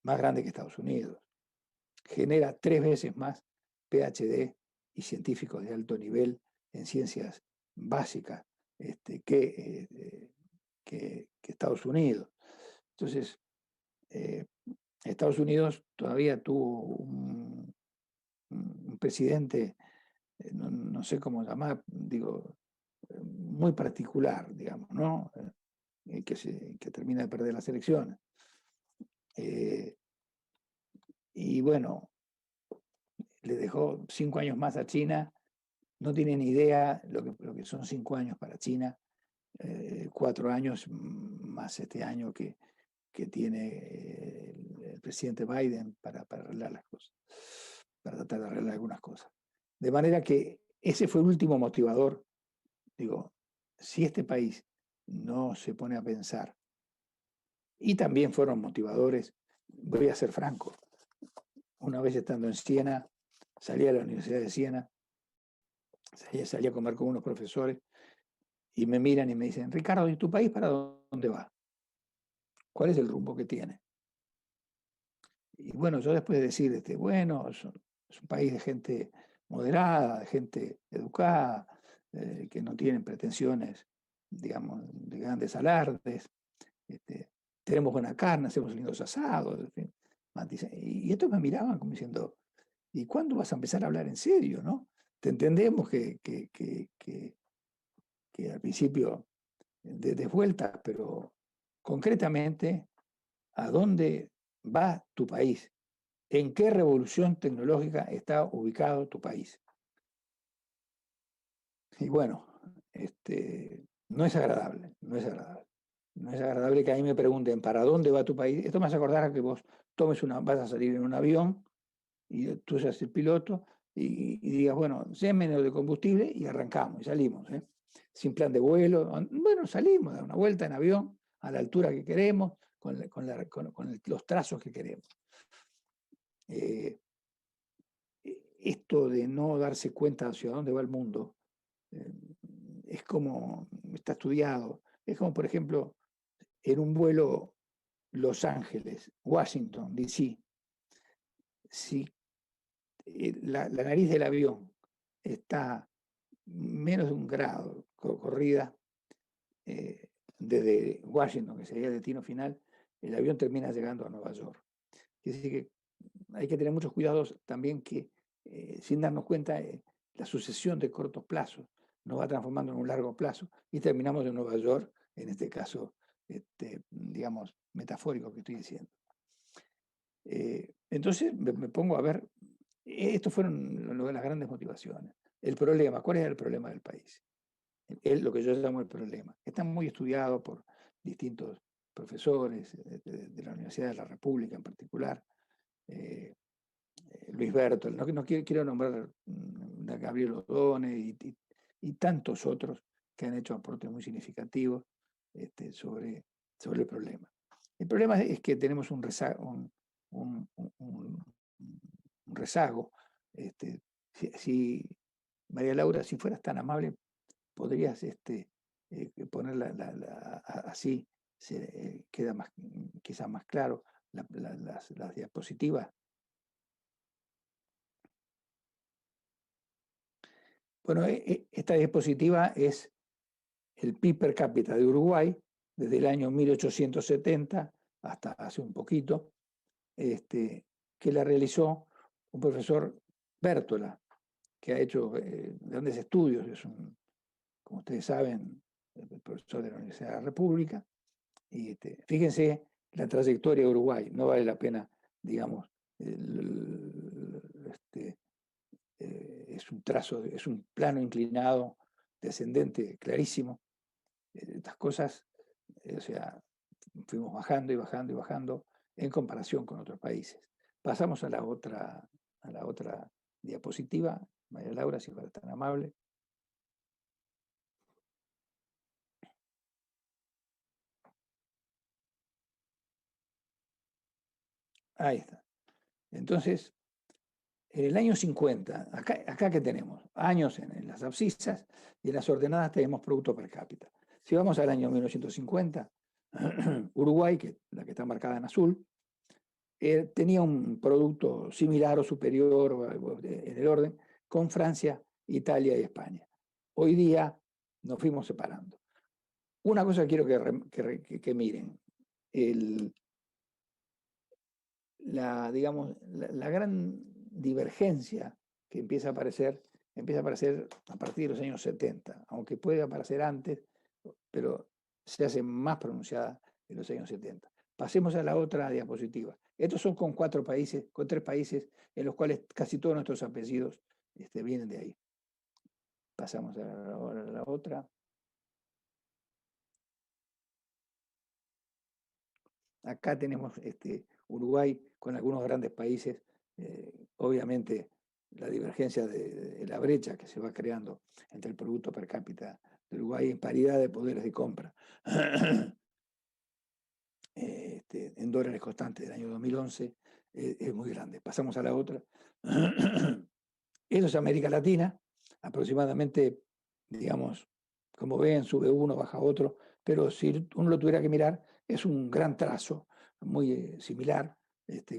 más grande que Estados Unidos. Genera 3 veces más PhD y científicos de alto nivel en ciencias básicas que Estados Unidos. Entonces, Estados Unidos todavía tuvo un presidente, no sé cómo llamar, digo, muy particular, digamos, ¿no? Que termina de perder las elecciones. Y bueno, le dejó 5 años más a China. No tienen idea lo que son 5 años para China, 4 años más este año que tiene el presidente Biden para arreglar las cosas, para tratar de arreglar algunas cosas. De manera que ese fue el último motivador. Digo, si este país no se pone a pensar, y también fueron motivadores, voy a ser franco, una vez estando en Siena, salí a la Universidad de Siena, salí a comer con unos profesores y me miran y me dicen, Ricardo, ¿y tu país para dónde va? ¿Cuál es el rumbo que tiene? Y bueno, yo después de decir, bueno, es un país de gente moderada, de gente educada, que no tienen pretensiones, digamos, de grandes alardes. Tenemos buena carne, hacemos lindos asados, en fin. Y estos me miraban como diciendo, ¿y cuándo vas a empezar a hablar en serio, no? Te entendemos que al principio de vuelta, pero concretamente, ¿a dónde va tu país? ¿En qué revolución tecnológica está ubicado tu país? Y bueno, no es agradable, no es agradable. No es agradable que a mí me pregunten, ¿para dónde va tu país? Esto me hace acordar a que vos vas a salir en un avión y tú seas el piloto y digas, bueno, sé menos de combustible y arrancamos y salimos, ¿eh? Sin plan de vuelo. Bueno, salimos, da una vuelta en avión a la altura que queremos, con los trazos que queremos. Esto de no darse cuenta hacia dónde va el mundo es como, está estudiado, es como, por ejemplo, en un vuelo Los Ángeles, Washington, D.C., si la nariz del avión está menos de 1 grado corrida desde Washington, que sería el destino final, el avión termina llegando a Nueva York. Es decir, que hay que tener muchos cuidados también que, sin darnos cuenta, la sucesión de cortos plazos nos va transformando en un largo plazo y terminamos en Nueva York, en este caso, digamos, metafórico que estoy diciendo. Entonces me pongo a ver, estos fueron las grandes motivaciones. El problema, ¿cuál es el problema del país? Es lo que yo llamo el problema. Está muy estudiado por distintos profesores de la Universidad de la República en particular. Luis Bertol, no quiero nombrar a Gabriel Odone y tantos otros que han hecho aportes muy significativos sobre el problema. El problema es que tenemos un rezago. Si María Laura, si fueras tan amable, podrías ponerla así, queda más, quizás más claro las diapositivas. Bueno, esta diapositiva es el PIB per cápita de Uruguay desde el año 1870 hasta hace un poquito, que la realizó un profesor Bértola, que ha hecho grandes estudios, es como ustedes saben, el profesor de la Universidad de la República. Y fíjense la trayectoria de Uruguay, no vale la pena, digamos, es un trazo, es un plano inclinado, descendente, clarísimo. Estas cosas, o sea, fuimos bajando y bajando y bajando en comparación con otros países. Pasamos a la otra diapositiva. María Laura, si fuera tan amable. Ahí está. Entonces, en el año 50, acá que tenemos años en las abscisas y en las ordenadas tenemos producto per cápita. Si vamos al año 1950, Uruguay, que la que está marcada en azul, tenía un producto similar o superior en el orden con Francia, Italia y España. Hoy día nos fuimos separando. Una cosa quiero que miren, la gran divergencia que empieza a aparecer a partir de los años 70, aunque puede aparecer antes, pero se hace más pronunciada en los años 70. Pasemos a la otra diapositiva. Estos son con 3 países en los cuales casi todos nuestros apellidos vienen de ahí. Pasamos a la otra. Acá tenemos Uruguay con algunos grandes países, obviamente la divergencia de la brecha que se va creando entre el producto per cápita de Uruguay en paridad de poderes de compra en dólares constantes del año 2011 es muy grande. Pasamos a la otra. Eso es América Latina, aproximadamente, digamos, como ven, sube uno, baja otro, pero si uno lo tuviera que mirar, es un gran trazo, muy similar,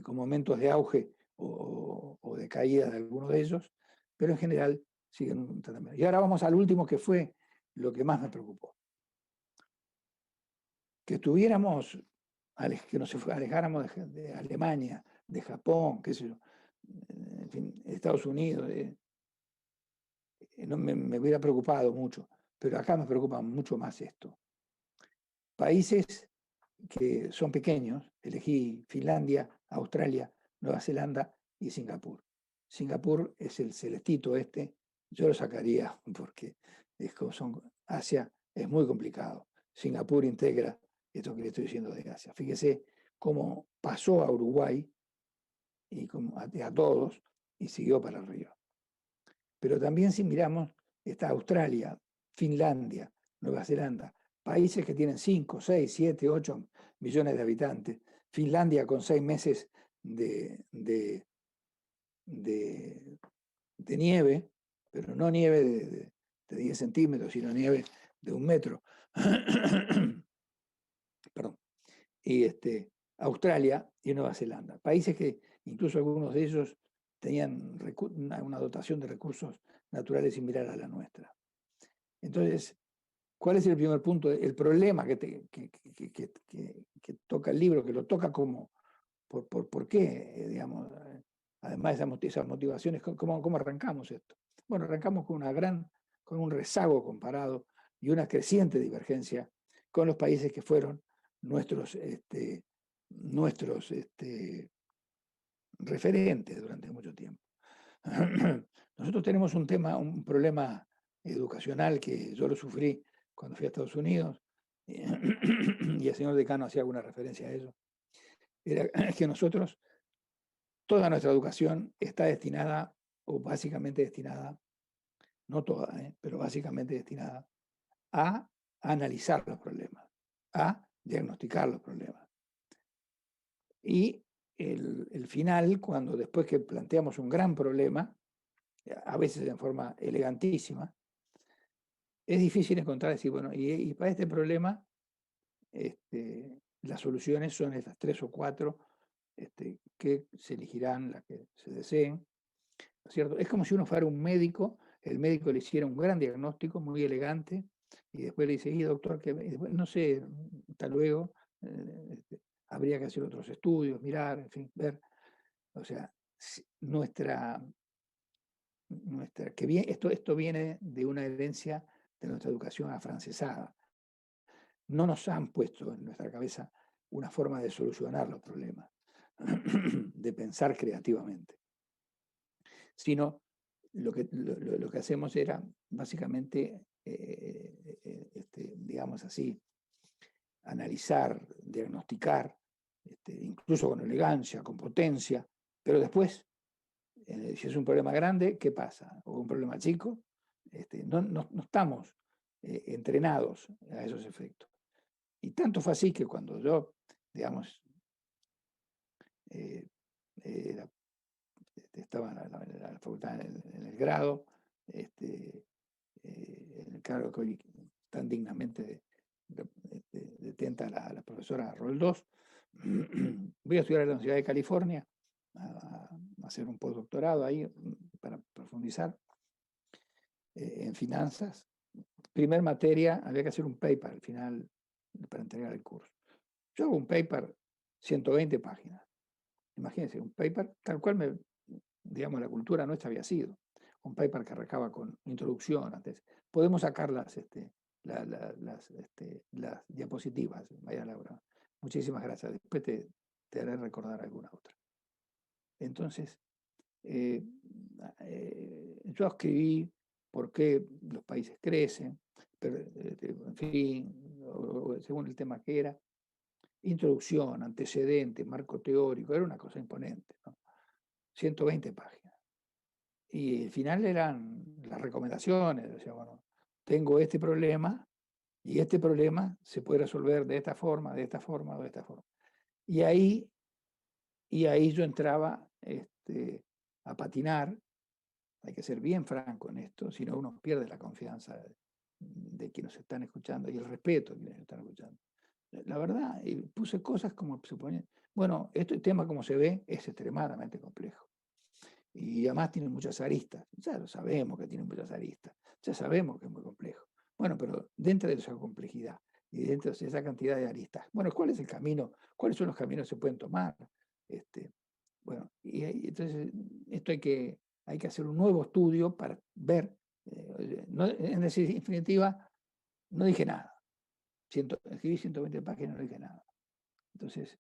con momentos de auge o de caída de algunos de ellos, pero en general siguen un tratamiento. Y ahora vamos al último, que fue lo que más me preocupó. Que tuviéramos, que nos alejáramos de Alemania, de Japón, qué sé yo, en fin, Estados Unidos, no me hubiera preocupado mucho, pero acá me preocupa mucho más esto. Países que son pequeños, elegí Finlandia, Australia, Nueva Zelanda y Singapur. Singapur es el celestito este, yo lo sacaría porque Asia es muy complicado. Singapur integra esto que le estoy diciendo de Asia. Fíjese cómo pasó a Uruguay y a todos y siguió para arriba. Pero también si miramos, está Australia, Finlandia, Nueva Zelanda, países que tienen 5, 6, 7, 8 millones de habitantes. Finlandia con 6 meses de nieve, pero no nieve de 10 centímetros, sino nieve de 1 metro. Perdón. Y Australia y Nueva Zelanda. Países que incluso algunos de ellos tenían una dotación de recursos naturales similar a la nuestra. Entonces, ¿cuál es el primer punto? El problema que toca el libro, que lo toca como, ¿por qué? Digamos, además de esas motivaciones, ¿cómo arrancamos esto? Bueno, arrancamos con un rezago comparado y una creciente divergencia con los países que fueron nuestros referentes durante mucho tiempo. Nosotros tenemos un problema educacional que yo lo sufrí cuando fui a Estados Unidos, y el señor decano hacía alguna referencia a eso. Era que nosotros, toda nuestra educación está destinada, o básicamente destinada, no toda, pero básicamente destinada a analizar los problemas, a diagnosticar los problemas. Y el final, cuando después que planteamos un gran problema, a veces en forma elegantísima, es difícil encontrar, decir, bueno, y para este problema, las soluciones son estas 3 o 4 que se elegirán, las que se deseen, ¿no es cierto? Es como si uno fuera un médico, el médico le hiciera un gran diagnóstico, muy elegante, y después le dice, y doctor, que no sé, hasta luego, habría que hacer otros estudios, mirar, en fin, ver. O sea, esto viene de una herencia de nuestra educación afrancesada. No nos han puesto en nuestra cabeza una forma de solucionar los problemas, de pensar creativamente, sino lo que hacemos era básicamente, digamos así, analizar, diagnosticar, incluso con elegancia, con potencia, pero después, si es un problema grande, ¿qué pasa? O un problema chico, no estamos entrenados a esos efectos. Y tanto fue así que cuando yo, digamos, estaba en la facultad, en el grado, en el cargo que hoy tan dignamente detenta la profesora Roldós, voy a estudiar en la Universidad de California, a hacer un postdoctorado ahí para profundizar en finanzas. Primer materia, había que hacer un paper al final para entregar el curso. Yo hago un paper, 120 páginas. Imagínense, un paper tal cual digamos, la cultura nuestra había sido. Un paper que arrancaba con introducción. Antes. Podemos sacar las diapositivas, María Laura. Muchísimas gracias. Después te haré recordar alguna otra. Entonces, yo escribí por qué los países crecen, pero, en fin, según el tema que era. Introducción, antecedente, marco teórico, era una cosa imponente, ¿no? 120 páginas. Y al final eran las recomendaciones, o sea, bueno, tengo este problema y este problema se puede resolver de esta forma, de esta forma o de esta forma. Y ahí yo entraba a patinar. Hay que ser bien franco en esto, si no uno pierde la confianza de quienes nos están escuchando y el respeto de quienes nos están escuchando. La verdad, puse cosas como se ponían. Bueno, este tema, como se ve, es extremadamente complejo. Y además tiene muchas aristas. Ya lo sabemos que tiene muchas aristas. Ya sabemos que es muy complejo. Bueno, pero dentro de esa complejidad y dentro de esa cantidad de aristas, bueno, ¿cuál es el camino? ¿Cuáles son los caminos que se pueden tomar? Bueno, entonces esto hay que hacer un nuevo estudio para ver. En definitiva, no dije nada. Escribí 120 páginas, no dije nada. Entonces,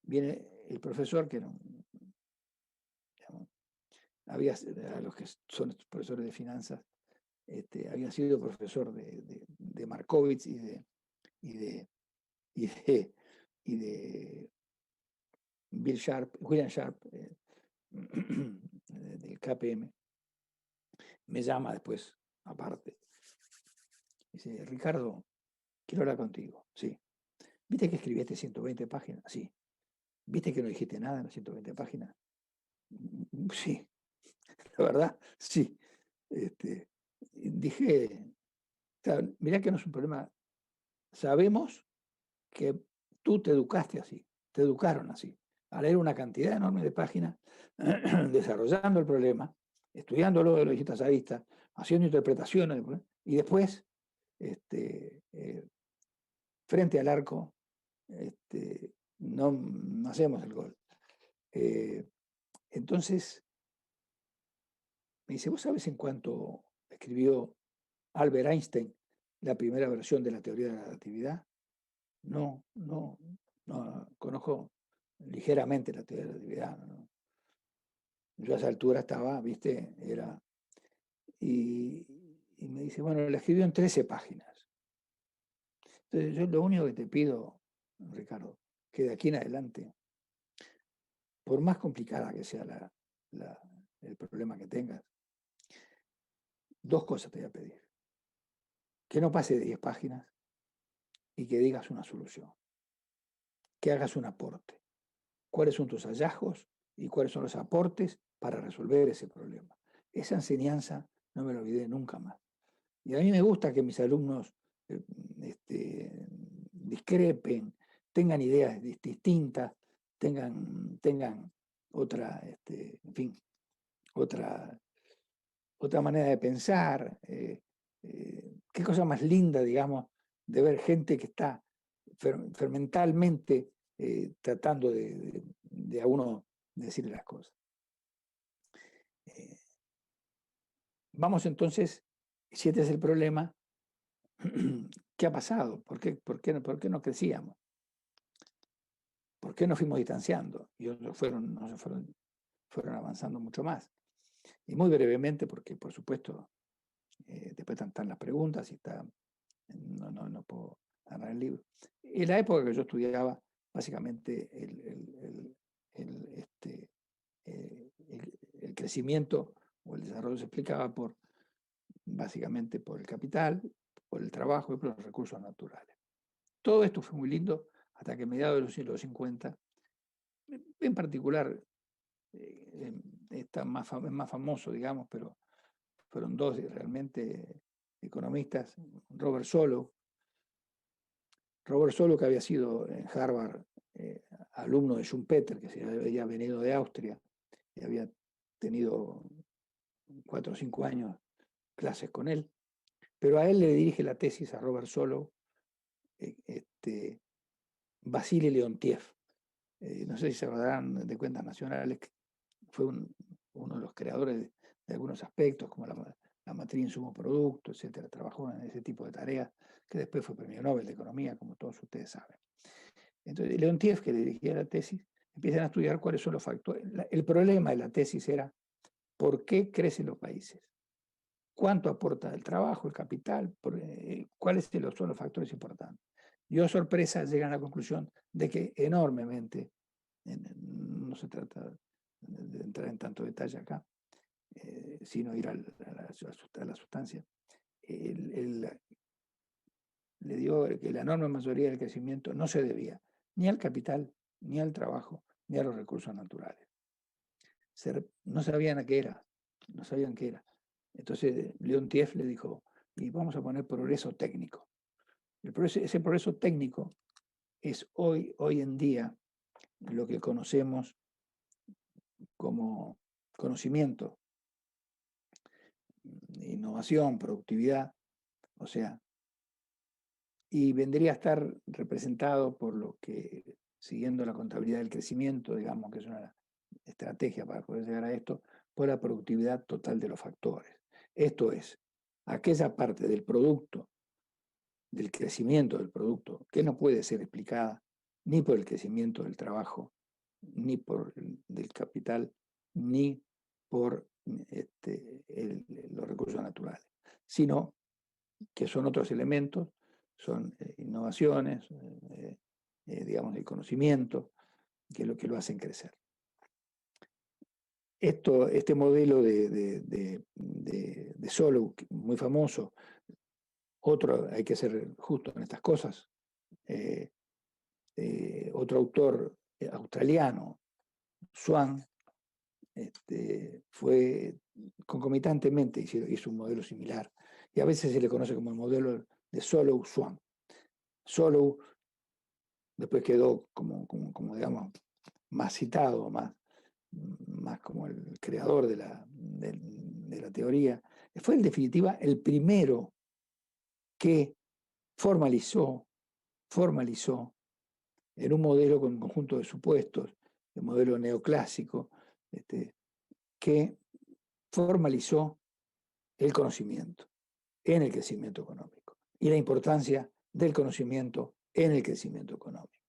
viene el profesor, que era digamos, a los que son profesores de finanzas, había sido profesor de Markowitz y de William Sharp, del KPM. Me llama después, aparte. Dice, Ricardo, quiero hablar contigo. Sí. ¿Viste que escribiste 120 páginas? Sí. ¿Viste que no dijiste nada en las 120 páginas? Sí. La verdad, sí. Dije, claro, mirá que no es un problema. Sabemos que tú te educaste así, te educaron así, a leer una cantidad enorme de páginas, desarrollando el problema, estudiándolo de los distintas aristas, haciendo interpretaciones, y después, frente al arco, no hacemos el gol. Entonces, me dice, ¿vos sabés en cuánto escribió Albert Einstein la primera versión de la teoría de la relatividad? No, conozco ligeramente la teoría de la relatividad. ¿No? Yo a esa altura estaba, viste, y me dice, bueno, la escribió en 13 páginas. Entonces yo lo único que te pido, Ricardo, que de aquí en adelante, por más complicada que sea el problema que tengas, 2 cosas te voy a pedir. Que no pase de 10 páginas y que digas una solución. Que hagas un aporte. ¿Cuáles son tus hallazgos y cuáles son los aportes para resolver ese problema? Esa enseñanza no me la olvidé nunca más. Y a mí me gusta que mis alumnos discrepen, tengan ideas distintas, tengan otra, en fin, otra manera de pensar. Qué cosa más linda, digamos, de ver gente que está fermentalmente tratando de a uno decirle las cosas. Vamos entonces, si este es el problema, ¿qué ha pasado? ¿Por qué no crecíamos? ¿Por qué nos fuimos distanciando? Y otros fueron avanzando mucho más. Y muy brevemente, porque por supuesto, después están las preguntas y no puedo agarrar el libro. En la época que yo estudiaba, básicamente el crecimiento o el desarrollo se explicaba básicamente por el capital, por el trabajo y por los recursos naturales. Todo esto fue muy lindo hasta que a mediados de los siglos 50, en particular, es más famoso, digamos, pero fueron 2 realmente economistas, Robert Solow, que había sido en Harvard alumno de Schumpeter, que se había venido de Austria y había tenido 4 o 5 años clases con él, pero a él le dirige la tesis a Robert Solow, Vasily Leontiev. No sé si se acordarán de Cuentas Nacionales, que fue uno de los creadores de algunos aspectos, como la matriz insumo-producto, etcétera. Trabajó en ese tipo de tareas, que después fue premio Nobel de Economía, como todos ustedes saben. Entonces, Leontiev, que le dirigía la tesis, empiezan a estudiar cuáles son los factores. El problema de la tesis era por qué crecen los países, cuánto aporta el trabajo, el capital, cuáles son los factores importantes. Y oh sorpresa, llegan a la conclusión de que enormemente, no se trata de entrar en tanto detalle acá, sino ir a la sustancia, le dio que la enorme mayoría del crecimiento no se debía ni al capital, ni al trabajo, ni a los recursos naturales. No sabían a qué era, no sabían qué era. Entonces Leontiev le dijo, y vamos a poner progreso técnico. Ese progreso técnico es hoy en día lo que conocemos como conocimiento, innovación, productividad, o sea, y vendría a estar representado por lo que, siguiendo la contabilidad del crecimiento, digamos que es una estrategia para poder llegar a esto, por la productividad total de los factores. Esto es, aquella parte del producto, del crecimiento del producto, que no puede ser explicada ni por el crecimiento del trabajo, ni por del capital, ni por los recursos naturales, sino que son otros elementos, son innovaciones, digamos, el conocimiento, que es lo que lo hacen crecer. Este modelo de Solow, muy famoso, otro, hay que ser justo en estas cosas, otro autor australiano, Swan, fue concomitantemente hizo un modelo similar, y a veces se le conoce como el modelo de Solow-Swan. Solow después quedó como digamos, más citado, más como el creador de la teoría. Fue en definitiva el primero que formalizó en un modelo con un conjunto de supuestos, el modelo neoclásico, que formalizó el conocimiento en el crecimiento económico y la importancia del conocimiento en el crecimiento económico.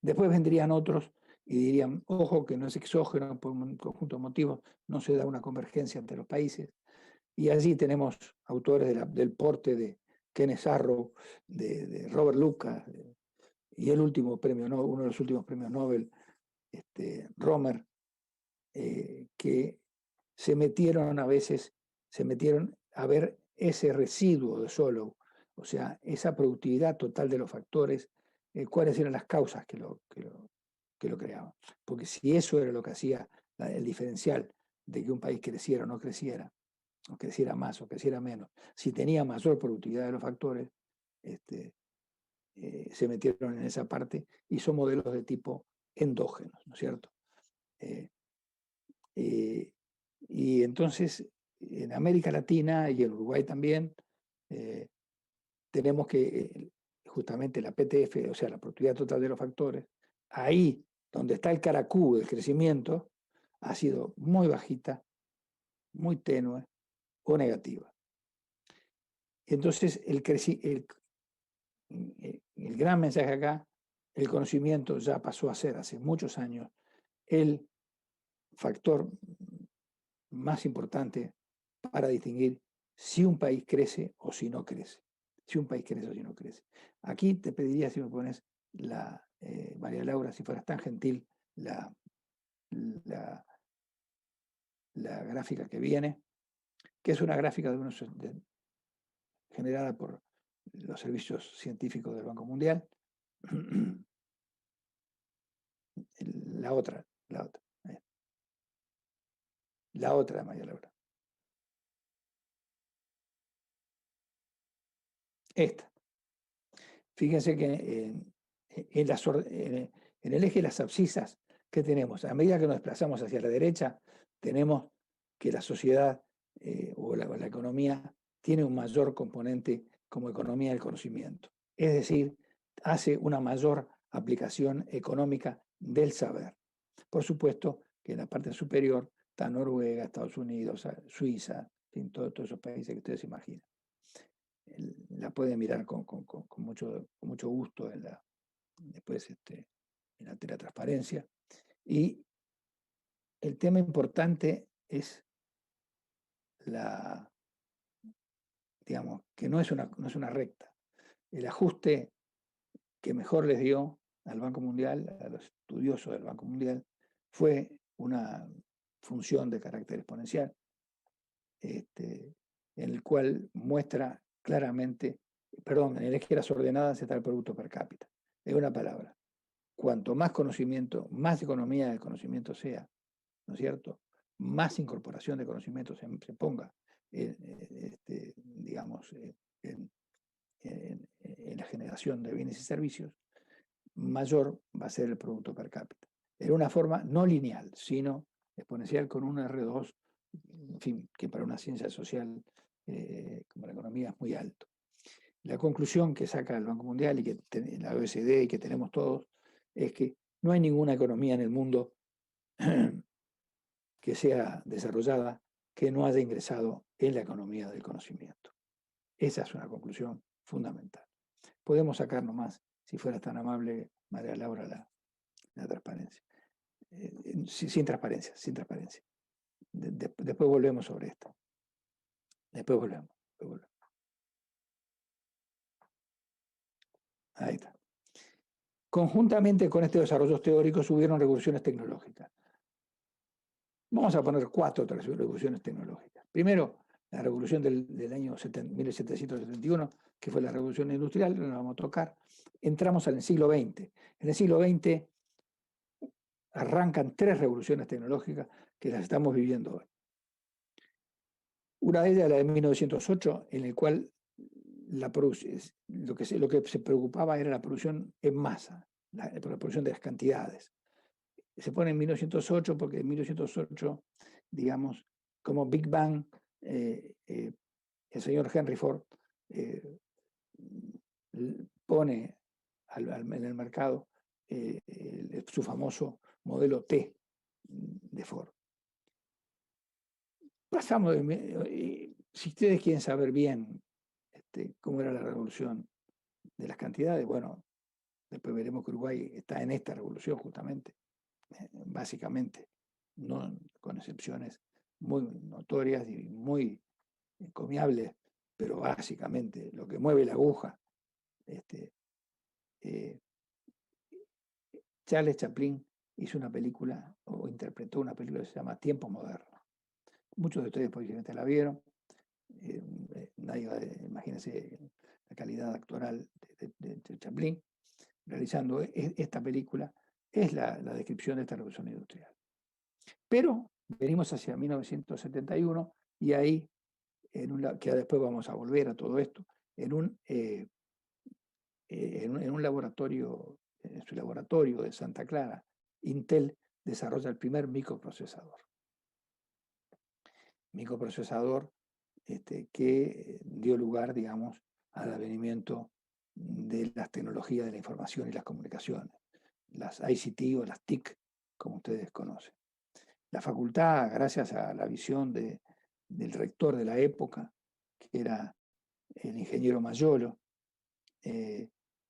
Después vendrían otros y dirían, ojo, que no es exógeno, por un conjunto de motivos, no se da una convergencia entre los países. Y allí tenemos autores del porte de Kenneth Arrow, de Robert Lucas, y el último premio, uno de los últimos premios Nobel, Romer, que se metieron a ver ese residuo de Solow, o sea, esa productividad total de los factores, cuáles eran las causas que lo creaban. Porque si eso era lo que hacía el diferencial de que un país creciera o no creciera, o creciera más o creciera menos, si tenía mayor productividad de los factores, se metieron en esa parte y son modelos de tipo endógenos, ¿no es cierto? Y entonces, en América Latina y en Uruguay también, tenemos que justamente la PTF, o sea, la productividad total de los factores, ahí donde está el caracú del crecimiento, ha sido muy bajita, muy tenue o negativa. Entonces, el gran mensaje acá, el conocimiento ya pasó a ser hace muchos años el factor más importante para distinguir si un país crece o si no crece. Si un país crece o si no crece. Aquí te pediría, si me pones María Laura, si fueras tan gentil, la gráfica que viene, que es una gráfica generada por los servicios científicos del Banco Mundial. La otra, María Laura. Esta. Fíjense que en el eje de las abscisas, ¿qué tenemos? A medida que nos desplazamos hacia la derecha, tenemos que la sociedad o la economía tiene un mayor componente como economía del conocimiento. Es decir, hace una mayor aplicación económica del saber. Por supuesto que en la parte superior está Noruega, Estados Unidos, Suiza, en todos esos países que ustedes imaginan. La pueden mirar con mucho gusto después en la transparencia. Y el tema importante es digamos, que no es una recta. El ajuste que mejor les dio al Banco Mundial, a los estudiosos del Banco Mundial, fue una función de carácter exponencial, en el cual muestra claramente, en el eje de las ordenadas está el producto per cápita. Es una palabra. Cuanto más conocimiento, más economía del conocimiento sea, ¿no es cierto? Más incorporación de conocimiento se ponga, digamos, en la generación de bienes y servicios, mayor va a ser el producto per cápita. En una forma no lineal, sino exponencial con un R2, en fin, que para una ciencia social como la economía es muy alto. La conclusión que saca el Banco Mundial y que la OECD y que tenemos todos es que no hay ninguna economía en el mundo que sea desarrollada que no haya ingresado en la economía del conocimiento. Esa es una conclusión fundamental. Podemos sacar nomás, si fuera tan amable, María Laura, la transparencia. Sin transparencia, sin transparencia. Después volvemos sobre esto. Después volvemos. Ahí está. Conjuntamente con estos desarrollos teóricos hubieron revoluciones tecnológicas. Vamos a poner 4 revoluciones tecnológicas. Primero, la revolución del año 1771, que fue la revolución industrial, no la vamos a tocar. Entramos en el siglo XX. En el siglo XX arrancan 3 revoluciones tecnológicas que las estamos viviendo hoy. Una de ellas, la de 1908, en el cual lo que se preocupaba era la producción en masa, la producción de las cantidades. Se pone en 1908 porque en 1908, digamos, como Big Bang, el señor Henry Ford pone en el mercado su famoso modelo T de Ford. Pasamos, si ustedes quieren saber bien cómo era la revolución de las cantidades, bueno, después veremos que Uruguay está en esta revolución justamente, básicamente, no con excepciones muy notorias y muy encomiables, pero básicamente lo que mueve la aguja. Charles Chaplin hizo una película, o interpretó una película que se llama Tiempo Moderno. Muchos de ustedes posiblemente la vieron. Imagínense la calidad actoral de Chaplin realizando esta película. Es la descripción de esta revolución industrial. Pero venimos hacia 1971 y ahí, que después vamos a volver a todo esto, en un laboratorio, en su laboratorio de Santa Clara, Intel desarrolla el primer microprocesador. Microprocesador que dio lugar, digamos, al advenimiento de las tecnologías de la información y las comunicaciones, las ICT o las TIC, como ustedes conocen. La facultad, gracias a la visión del rector de la época, que era el ingeniero Mayolo,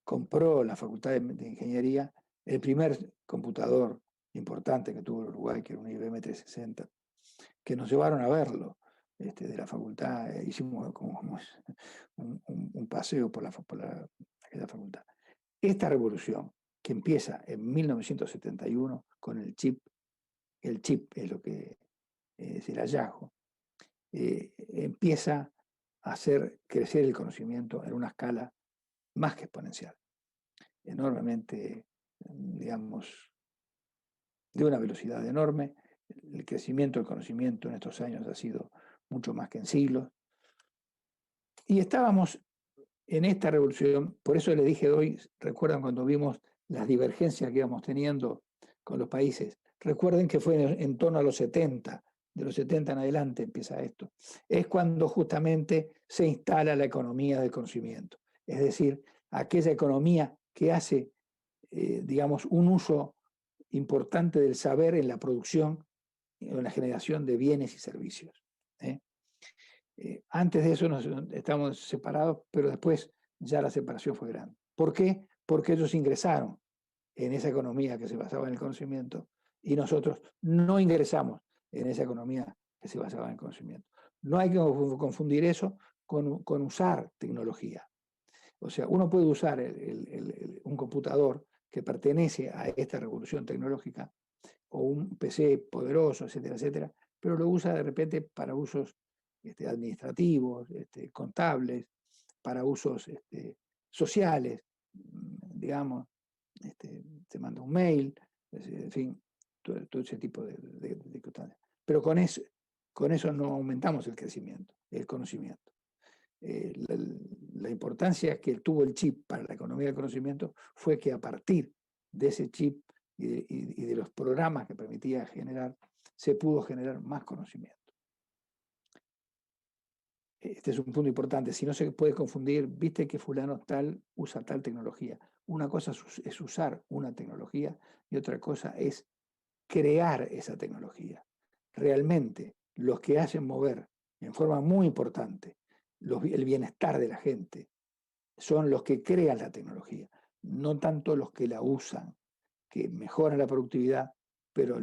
compró la Facultad de Ingeniería el primer computador importante que tuvo el Uruguay, que era un IBM 360, que nos llevaron a verlo de la facultad. Hicimos como un paseo por aquella facultad. Esta revolución, que empieza en 1971 con el chip es lo que es el hallazgo, empieza a hacer crecer el conocimiento en una escala más que exponencial, enormemente, digamos, de una velocidad enorme. El crecimiento del conocimiento en estos años ha sido mucho más que en siglos. Y estábamos en esta revolución, por eso les dije hoy, recuerdan cuando vimos las divergencias que íbamos teniendo con los países, recuerden que fue en torno a los 70, de los 70 en adelante empieza esto. Es cuando justamente se instala la economía del conocimiento, es decir, aquella economía que hace, digamos, un uso importante del saber en la producción, en la generación de bienes y servicios. Antes de eso estamos separados, pero después ya la separación fue grande. ¿Por qué? Porque ellos ingresaron en esa economía que se basaba en el conocimiento y nosotros no ingresamos en esa economía que se basaba en el conocimiento. No hay que confundir eso con usar tecnología. O sea, uno puede usar un computador que pertenece a esta revolución tecnológica o un PC poderoso, etcétera, etcétera, pero lo usa de repente para usos administrativos, contables, para usos sociales, digamos, se manda un mail, en fin, todo ese tipo de circunstancias. Pero con eso no aumentamos el crecimiento, el conocimiento. La importancia que tuvo el chip para la economía del conocimiento fue que a partir de ese chip, y de los programas que permitía generar, se pudo generar más conocimiento. Este es un punto importante. Si no se puede confundir, viste que fulano tal usa tal tecnología. Una cosa es usar una tecnología y otra cosa es crear esa tecnología. Realmente, los que hacen mover en forma muy importante el bienestar de la gente son los que crean la tecnología, no tanto los que la usan, que mejoran la productividad, pero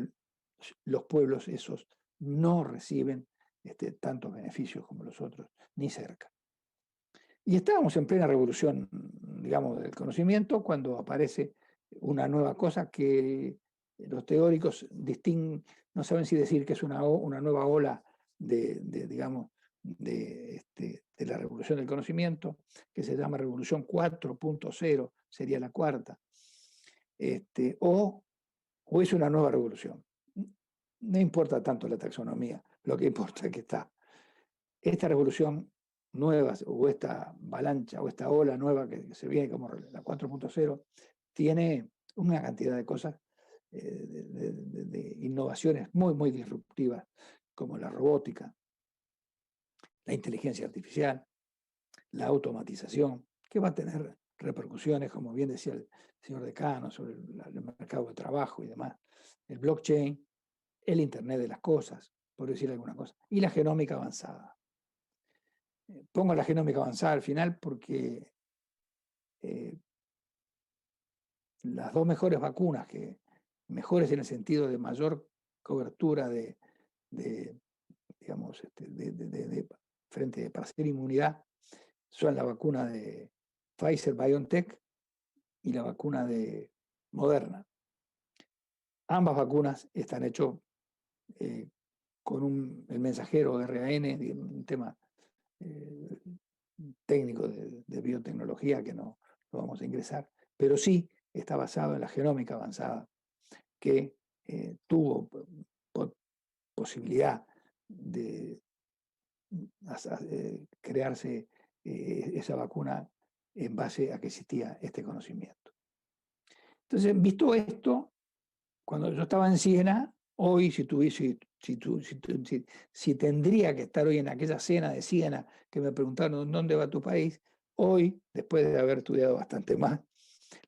los pueblos esos no reciben tantos beneficios como los otros, ni cerca. Y estábamos en plena revolución, digamos, del conocimiento, cuando aparece una nueva cosa que los teóricos no saben si decir que es una nueva ola digamos, de la revolución del conocimiento, que se llama revolución 4.0, sería la cuarta, o es una nueva revolución. No importa tanto la taxonomía, lo que importa es que está. Esta revolución nueva, o esta avalancha, o esta ola nueva que se viene como la 4.0, tiene una cantidad de cosas, de innovaciones muy, muy disruptivas, como la robótica, la inteligencia artificial, la automatización, que va a tener repercusiones, como bien decía el señor decano, sobre el mercado de trabajo y demás, el blockchain, el Internet de las cosas, por decir alguna cosa, y la genómica avanzada. Pongo la genómica avanzada al final porque las dos mejores vacunas, mejores en el sentido de mayor cobertura digamos, frente para hacer inmunidad, son la vacuna de Pfizer-BioNTech y la vacuna de Moderna. Ambas vacunas están hechas con el mensajero RAN, un tema técnico de biotecnología que no lo vamos a ingresar, pero sí está basado en la genómica avanzada, que tuvo posibilidad de crearse esa vacuna en base a que existía este conocimiento. Entonces, visto esto, cuando yo estaba en Siena, hoy si tendría que estar hoy en aquella cena de Siena que me preguntaron ¿dónde va tu país? Hoy, después de haber estudiado bastante más,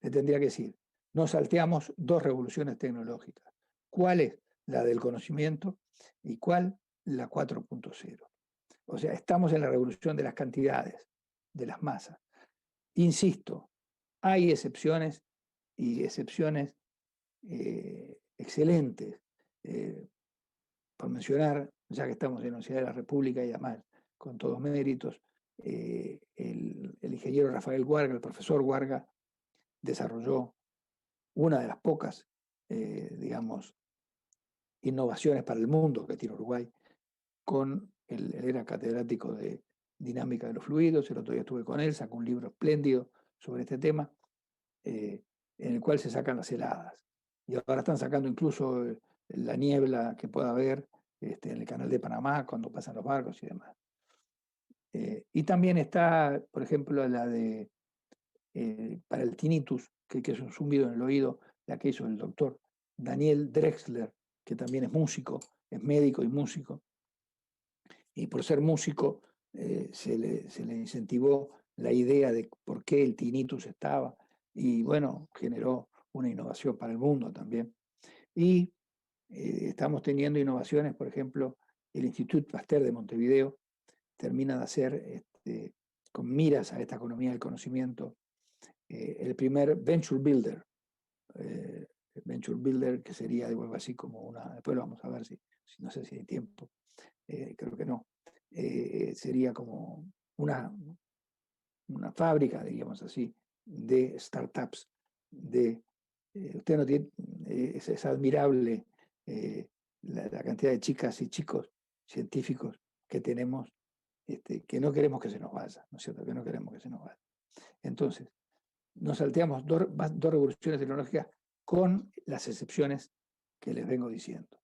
le tendría que decir, nos salteamos dos revoluciones tecnológicas. ¿Cuál es? La del conocimiento y cuál? La 4.0. O sea, estamos en la revolución de las cantidades, de las masas. Insisto, hay excepciones y excepciones excelentes. Por mencionar, ya que estamos en la Universidad de la República y además con todos méritos, el ingeniero Rafael Guarga, el profesor Guarga, desarrolló una de las pocas, digamos, innovaciones para el mundo que tiene Uruguay, él era catedrático de dinámica de los fluidos, el otro día estuve con él, sacó un libro espléndido sobre este tema, en el cual se sacan las heladas. Y ahora están sacando incluso la niebla que pueda haber en el canal de Panamá cuando pasan los barcos y demás. Y también está, por ejemplo, la de para el tinnitus, que es un zumbido en el oído, la que hizo el doctor Daniel Drexler, que también es músico, es médico y músico. Y por ser músico se le incentivó la idea de por qué el tinnitus estaba, y bueno, generó una innovación para el mundo también. Y estamos teniendo innovaciones, por ejemplo, el Instituto Pasteur de Montevideo termina de hacer, con miras a esta economía del conocimiento, el primer Venture Builder. Venture Builder, que sería algo así como después lo vamos a ver si no sé si hay tiempo, creo que no, sería como una fábrica, digamos así, de startups, usted no tiene, es admirable la cantidad de chicas y chicos científicos que tenemos, que no queremos que se nos vaya, ¿no es cierto? Que no queremos que se nos vaya. Entonces, nos salteamos dos revoluciones tecnológicas con las excepciones que les vengo diciendo.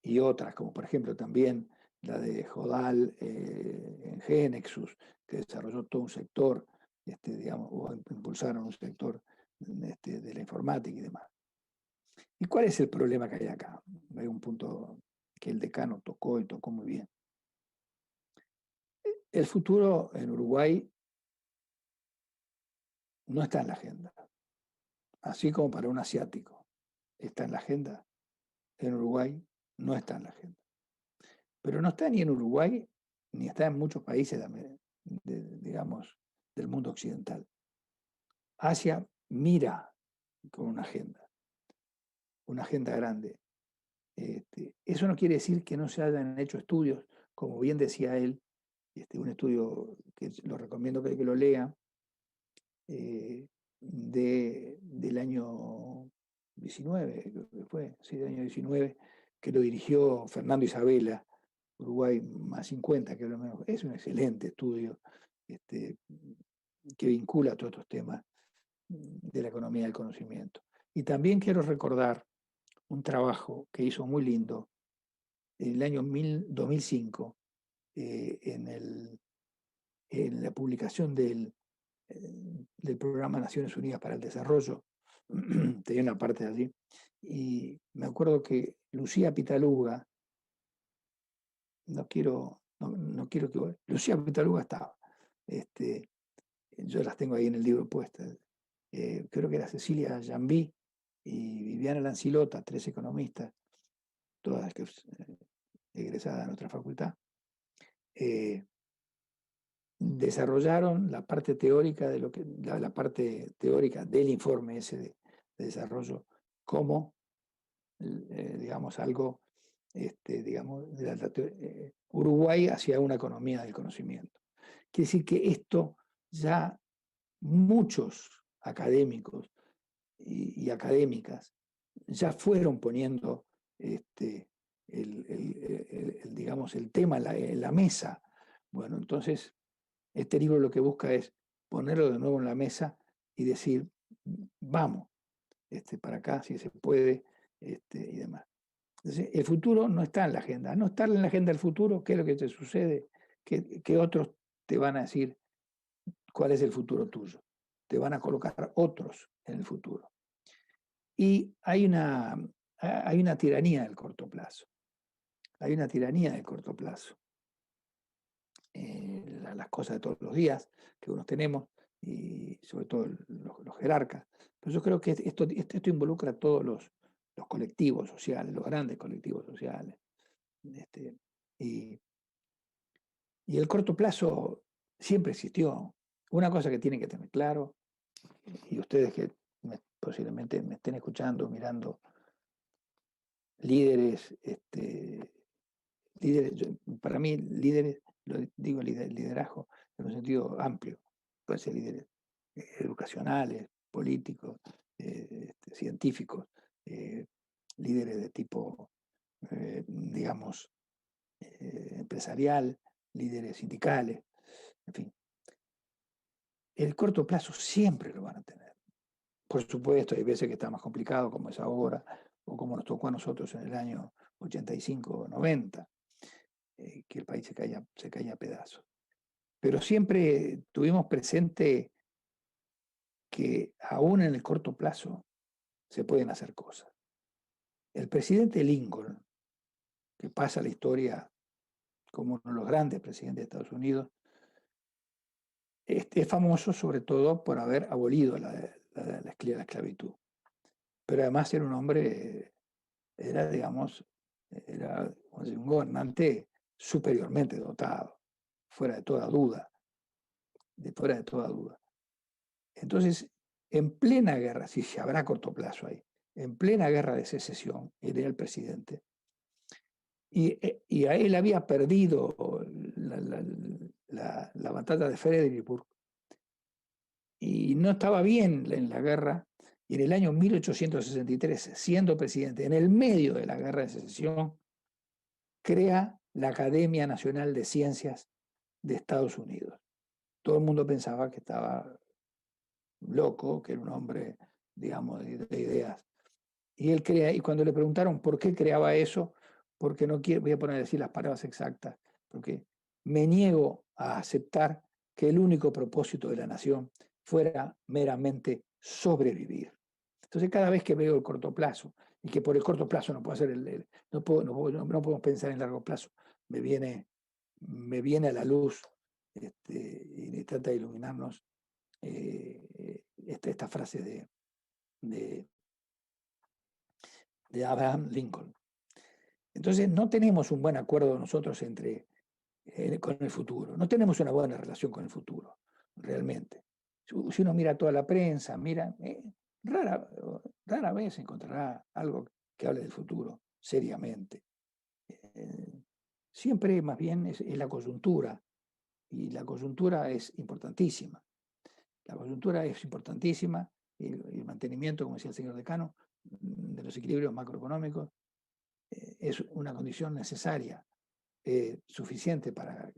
Y otras, como por ejemplo también la de Jodal en Genexus, que desarrolló todo un sector, digamos, o impulsaron un sector de la informática y demás. ¿Y cuál es el problema que hay acá? Hay un punto que el decano tocó y tocó muy bien. El futuro en Uruguay no está en la agenda, así como para un asiático está en la agenda, en Uruguay no está en la agenda. Pero no está ni en Uruguay, ni está en muchos países, digamos, del mundo occidental. Asia mira con una agenda grande. Eso no quiere decir que no se hayan hecho estudios, como bien decía él, un estudio que lo recomiendo que lo lea, del año 19, creo que fue, sí, del año 19, que lo dirigió Fernando Isabela, Uruguay más 50, que es un excelente estudio que vincula todos estos temas de la economía del conocimiento. Y también quiero recordar un trabajo que hizo muy lindo en el año 2005, en la publicación del Programa Naciones Unidas para el Desarrollo, tenía una parte de allí, y me acuerdo que Lucía Pitaluga, no quiero que... Lucía Pitaluga estaba, yo las tengo ahí en el libro puestas, creo que era Cecilia Jambí y Viviana Lancilota, 3 economistas, todas que egresadas de nuestra facultad, desarrollaron la parte teórica de la parte teórica del informe ese de desarrollo como digamos algo digamos Uruguay hacia una economía del conocimiento. Quiere decir que esto ya muchos académicos y académicas ya fueron poniendo digamos, el tema en la mesa. Bueno, entonces este libro lo que busca es ponerlo de nuevo en la mesa y decir, vamos, para acá, si se puede, y demás. Entonces, el futuro no está en la agenda. No estar en la agenda del futuro, ¿qué es lo que te sucede? Que otros te van a decir cuál es el futuro tuyo. Te van a colocar otros en el futuro. Y hay una tiranía del corto plazo. Hay una tiranía del corto plazo. Las cosas de todos los días que unos tenemos, y sobre todo los jerarcas. Pero yo creo que esto involucra a todos los colectivos sociales, los grandes colectivos sociales. Y el corto plazo siempre existió. Una cosa que tienen que tener claro, y ustedes que posiblemente me estén escuchando, mirando, líderes, para mí líderes, lo digo liderazgo en un sentido amplio, pueden ser líderes educacionales, políticos, científicos, líderes de tipo, digamos, empresarial, líderes sindicales, en fin. El corto plazo siempre lo van a tener. Por supuesto, hay veces que está más complicado, como es ahora, o como nos tocó a nosotros en el año 85 o 90, que el país se caía a pedazos. Pero siempre tuvimos presente que aún en el corto plazo se pueden hacer cosas. El presidente Lincoln, que pasa a la historia como uno de los grandes presidentes de Estados Unidos, es famoso sobre todo por haber abolido la esclavitud. Pero además era un hombre, digamos, era un gobernante superiormente dotado, fuera de toda duda. Entonces, en plena guerra, si se habrá corto plazo ahí, en plena guerra de secesión, él era el presidente, y a él había perdido la batalla de Fredericksburg, y no estaba bien en la guerra, y en el año 1863, siendo presidente, en el medio de la guerra de secesión, crea la Academia Nacional de Ciencias de Estados Unidos. Todo el mundo pensaba que estaba loco, que era un hombre, digamos, de ideas. Y él crea, y cuando le preguntaron por qué creaba eso, porque no quiero, voy a poner a decir las palabras exactas, porque me niego a aceptar que el único propósito de la nación fuera meramente sobrevivir. Entonces, cada vez que veo el corto plazo, y que por el corto plazo no puedo hacer no podemos pensar en largo plazo, me viene a la luz y trata de iluminarnos esta frase de Abraham Lincoln. Entonces, no tenemos un buen acuerdo nosotros con el futuro, no tenemos una buena relación con el futuro, realmente. Si uno mira toda la prensa, rara vez encontrará algo que hable del futuro seriamente. Siempre más bien es la coyuntura, y la coyuntura es importantísima. La coyuntura es importantísima, el mantenimiento, como decía el señor decano, de los equilibrios macroeconómicos es una condición necesaria, suficiente para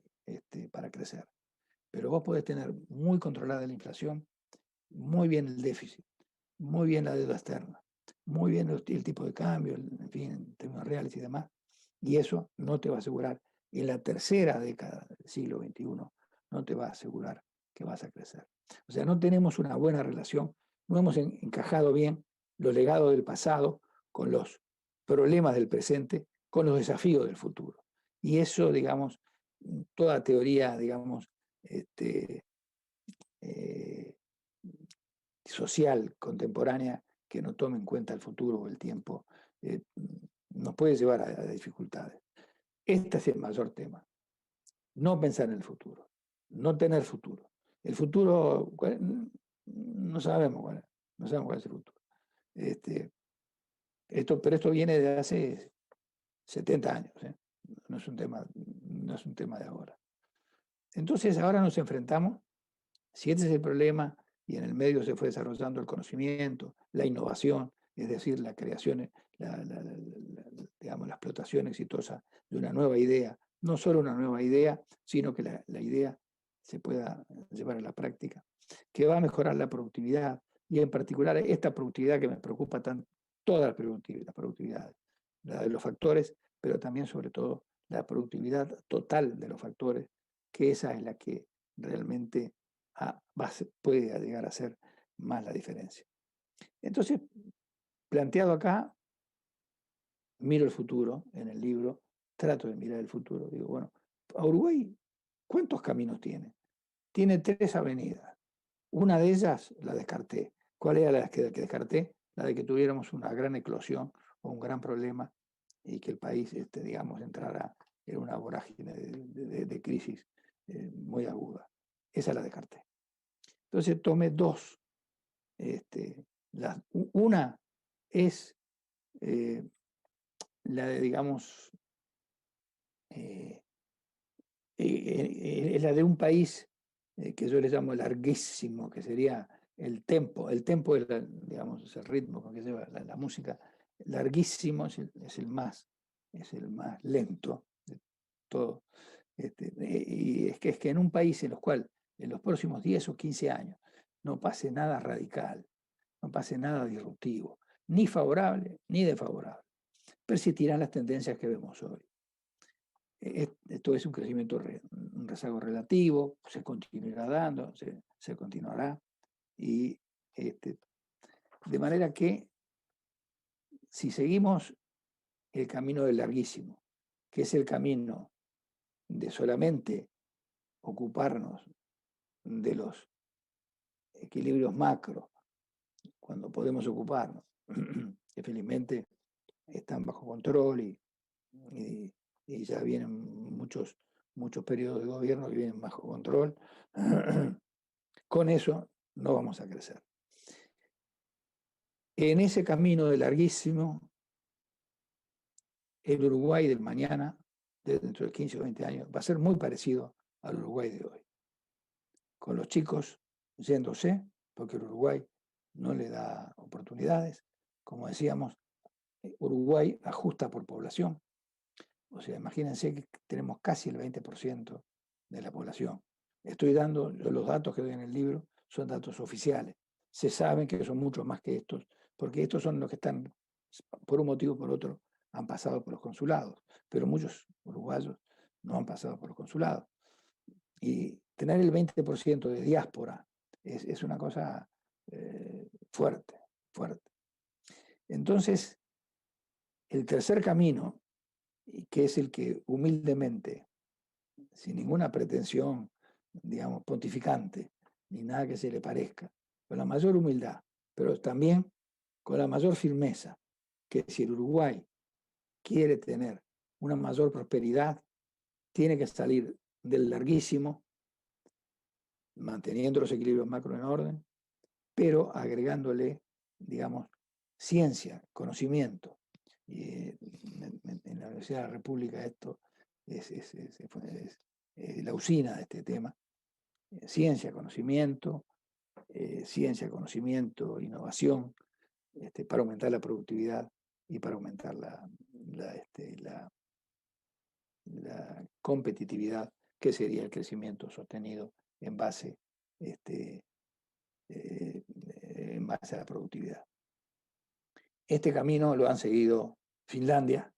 crecer. Pero vos podés tener muy controlada la inflación, muy bien el déficit, muy bien la deuda externa, muy bien el tipo de cambio, en fin, en términos reales y demás, y eso no te va a asegurar, en la tercera década del siglo XXI, no te va a asegurar que vas a crecer. O sea, no tenemos una buena relación, no hemos encajado bien los legados del pasado con los problemas del presente, con los desafíos del futuro. Y eso, digamos, toda teoría, digamos, social contemporánea que no tome en cuenta el futuro o el tiempo, nos puede llevar a dificultades. Este es el mayor tema. No pensar en el futuro, no tener futuro. El futuro, no sabemos cuál es el futuro. Pero esto viene de hace 70 años, ¿eh? No es un tema de ahora. Entonces ahora nos enfrentamos, si este es el problema, y en el medio se fue desarrollando el conocimiento, la innovación, es decir, la creación, digamos, la explotación exitosa de una nueva idea, no solo una nueva idea, sino que la idea se pueda llevar a la práctica, que va a mejorar la productividad, y en particular esta productividad que me preocupa tanto, toda la productividad, la de los factores, pero también sobre todo la productividad total de los factores, que esa es la que realmente puede llegar a ser más la diferencia. Entonces, planteado acá, miro el futuro en el libro, trato de mirar el futuro, digo, bueno, a Uruguay, ¿cuántos caminos tiene? Tiene 3 avenidas. Una de ellas la descarté. ¿Cuál era la que descarté? La de que tuviéramos una gran eclosión o un gran problema y que el país, digamos, entrara en una vorágine de crisis muy aguda. Esa la descarté. Entonces tomé 2. Una es la de, digamos, es la de un país que yo le llamo larguísimo, que sería el tempo. El tempo es, digamos, es el ritmo con que lleva la música. Larguísimo es el más lento de todo. Y es que en un país en el cual en los próximos 10 o 15 años no pase nada radical, no pase nada disruptivo, ni favorable ni desfavorable, persistirán las tendencias que vemos hoy. Esto es un crecimiento, un rezago relativo, se continuará dando, se continuará, y de manera que si seguimos el camino del larguísimo, que es el camino de solamente ocuparnos de los equilibrios macro, cuando podemos ocuparnos, que felizmente están bajo control y ya vienen muchos periodos de gobierno que vienen bajo control, con eso no vamos a crecer. En ese camino de larguísimo, el Uruguay del mañana, dentro de 15 o 20 años, va a ser muy parecido al Uruguay de hoy. Con los chicos yéndose, porque el Uruguay no le da oportunidades. Como decíamos, Uruguay ajusta por población. O sea, imagínense que tenemos casi el 20% de la población. Estoy dando, los datos que doy en el libro son datos oficiales. Se saben que son mucho más que estos, porque estos son los que están, por un motivo o por otro, han pasado por los consulados, pero muchos uruguayos no han pasado por los consulados. Y tener el 20% de diáspora es una cosa fuerte, fuerte. Entonces, el tercer camino, que es el que humildemente, sin ninguna pretensión, digamos, pontificante, ni nada que se le parezca, con la mayor humildad, pero también con la mayor firmeza, que si el Uruguay quiere tener una mayor prosperidad, tiene que salir del larguísimo, manteniendo los equilibrios macro en orden, pero agregándole, digamos, ciencia, conocimiento. Y en la Universidad de la República esto es la usina de este tema. Ciencia, conocimiento, innovación, para aumentar la productividad y para aumentar la competitividad, que sería el crecimiento sostenido en base, en base a la productividad. Este camino lo han seguido Finlandia,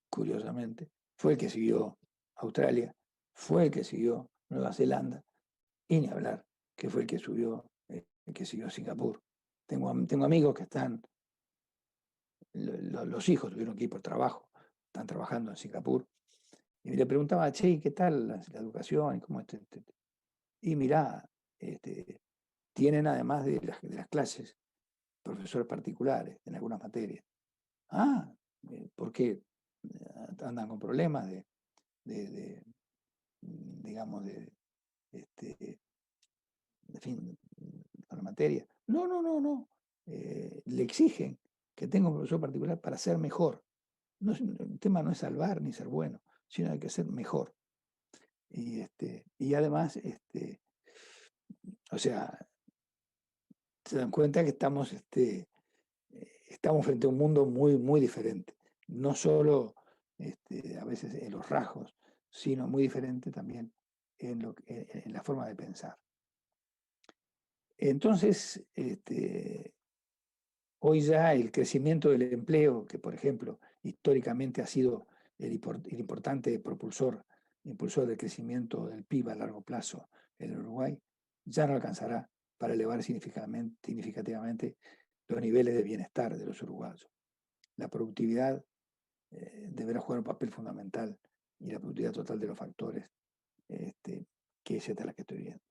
curiosamente, fue el que siguió Australia, fue el que siguió Nueva Zelanda, y ni hablar, que fue el que siguió Singapur. Tengo amigos que están, los hijos tuvieron que ir por trabajo, están trabajando en Singapur, y le preguntaba, che, ¿qué tal la educación? ¿Cómo Y mirá, tienen además de las clases profesores particulares en algunas materias. Ah, ¿por qué? Andan con problemas digamos, en fin, con la materia. No. Le exigen que tenga un profesor particular para ser mejor. El tema no es salvar ni ser bueno, sino hay que ser mejor. Y además, o sea, se dan cuenta que estamos frente a un mundo muy, muy diferente. No solo a veces en los rasgos, sino muy diferente también en la forma de pensar. Entonces, hoy ya el crecimiento del empleo, que por ejemplo históricamente ha sido el importante impulsor del crecimiento del PIB a largo plazo en el Uruguay, ya no alcanzará para elevar significativamente los niveles de bienestar de los uruguayos. La productividad deberá jugar un papel fundamental, y la productividad total de los factores, que es esta la que estoy viendo,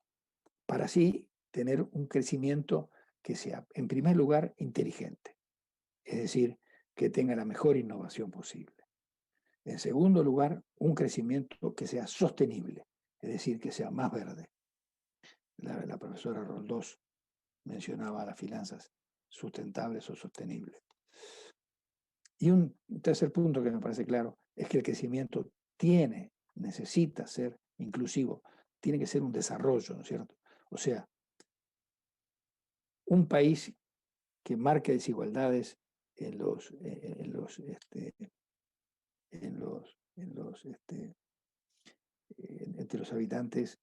para así tener un crecimiento que sea, en primer lugar, inteligente, es decir, que tenga la mejor innovación posible. En segundo lugar, un crecimiento que sea sostenible, es decir, que sea más verde. La profesora Roldós mencionaba las finanzas sustentables o sostenibles. Y un tercer punto que me parece claro es que el crecimiento necesita ser inclusivo, tiene que ser un desarrollo, ¿no es cierto? O sea, un país que marque desigualdades entre los habitantes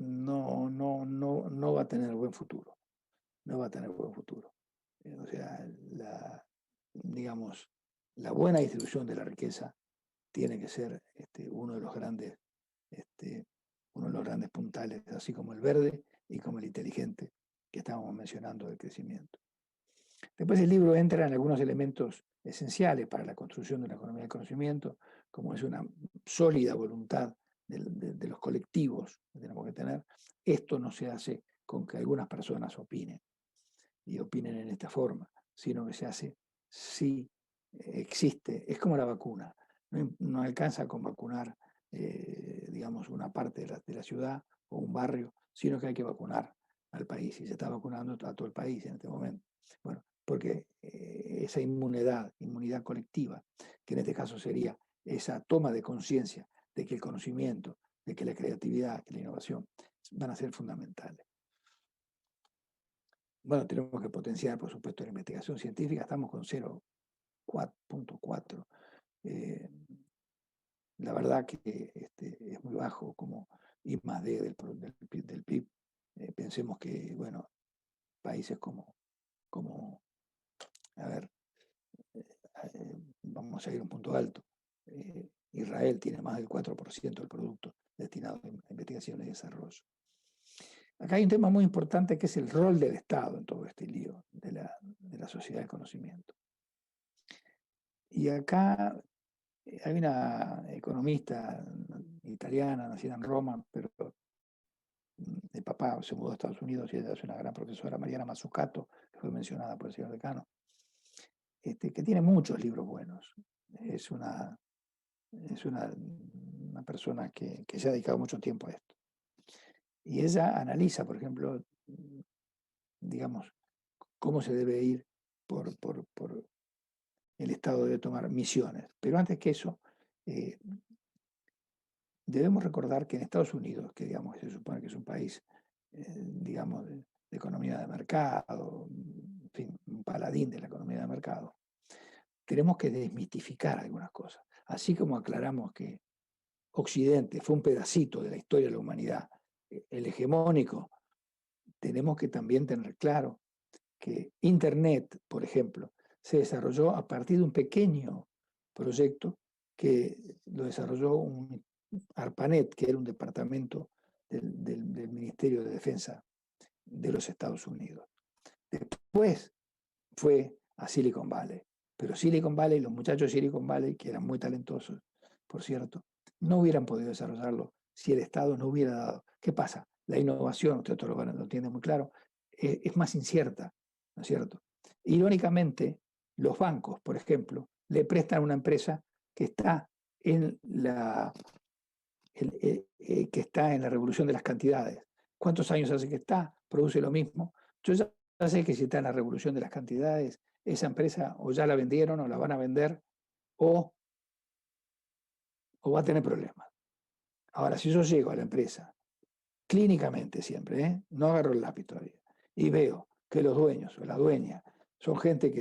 no va a tener buen futuro. No va a tener buen futuro. O sea, digamos, la buena distribución de la riqueza tiene que ser uno de los grandes puntales, así como el verde y como el inteligente que estábamos mencionando del crecimiento. Después el libro entra en algunos elementos esenciales para la construcción de una economía del conocimiento, como es una sólida voluntad de los colectivos que tenemos que tener. Esto no se hace con que algunas personas opinen y opinen en esta forma, sino que se hace si existe, es como la vacuna, no alcanza con vacunar, digamos, una parte de la ciudad o un barrio, sino que hay que vacunar al país, y se está vacunando a todo el país en este momento. Bueno, porque esa inmunidad colectiva, que en este caso sería esa toma de conciencia de que el conocimiento, de que la creatividad, que la innovación van a ser fundamentales. Bueno, tenemos que potenciar, por supuesto, la investigación científica. Estamos con 0,4. La verdad que es muy bajo como I+D del PIB. Pensemos que, bueno, países como a ver, vamos a ir a un punto alto. Israel tiene más del 4% del producto destinado a investigación y desarrollo. acá hay un tema muy importante que es el rol del Estado en todo este lío de la sociedad del conocimiento. Y acá hay una economista italiana, nacida en Roma, pero el papá se mudó a Estados Unidos y ella es una gran profesora, Mariana Mazzucato, que fue mencionada por el señor decano, que tiene muchos libros buenos. Es una persona que se ha dedicado mucho tiempo a esto. Y ella analiza, por ejemplo, digamos, cómo se debe ir por el Estado debe tomar misiones. Pero antes que eso, debemos recordar que en Estados Unidos, que digamos, se supone que es un país, digamos, de economía de mercado, en fin, un paladín de la economía de mercado, tenemos que desmitificar algunas cosas. Así como aclaramos que Occidente fue un pedacito de la historia de la humanidad, el hegemónico, tenemos que también tener claro que Internet, por ejemplo, se desarrolló a partir de un pequeño proyecto que lo desarrolló un ARPANET, que era un departamento del Ministerio de Defensa de los Estados Unidos. Después fue a Silicon Valley, pero Silicon Valley, los muchachos de Silicon Valley, que eran muy talentosos, por cierto, no hubieran podido desarrollarlo si el Estado no hubiera dado. ¿Qué pasa? La innovación, usted lo entiende muy claro, es más incierta, ¿no es cierto? Irónicamente, los bancos, por ejemplo, le prestan a una empresa que está en que está en la revolución de las cantidades. ¿Cuántos años hace que está? Produce lo mismo. Yo ya sé que si está en la revolución de las cantidades, esa empresa o ya la vendieron o la van a vender o va a tener problemas. Ahora, si yo llego a la empresa, clínicamente siempre, no agarro el lápiz todavía, y veo que los dueños o la dueña son gente que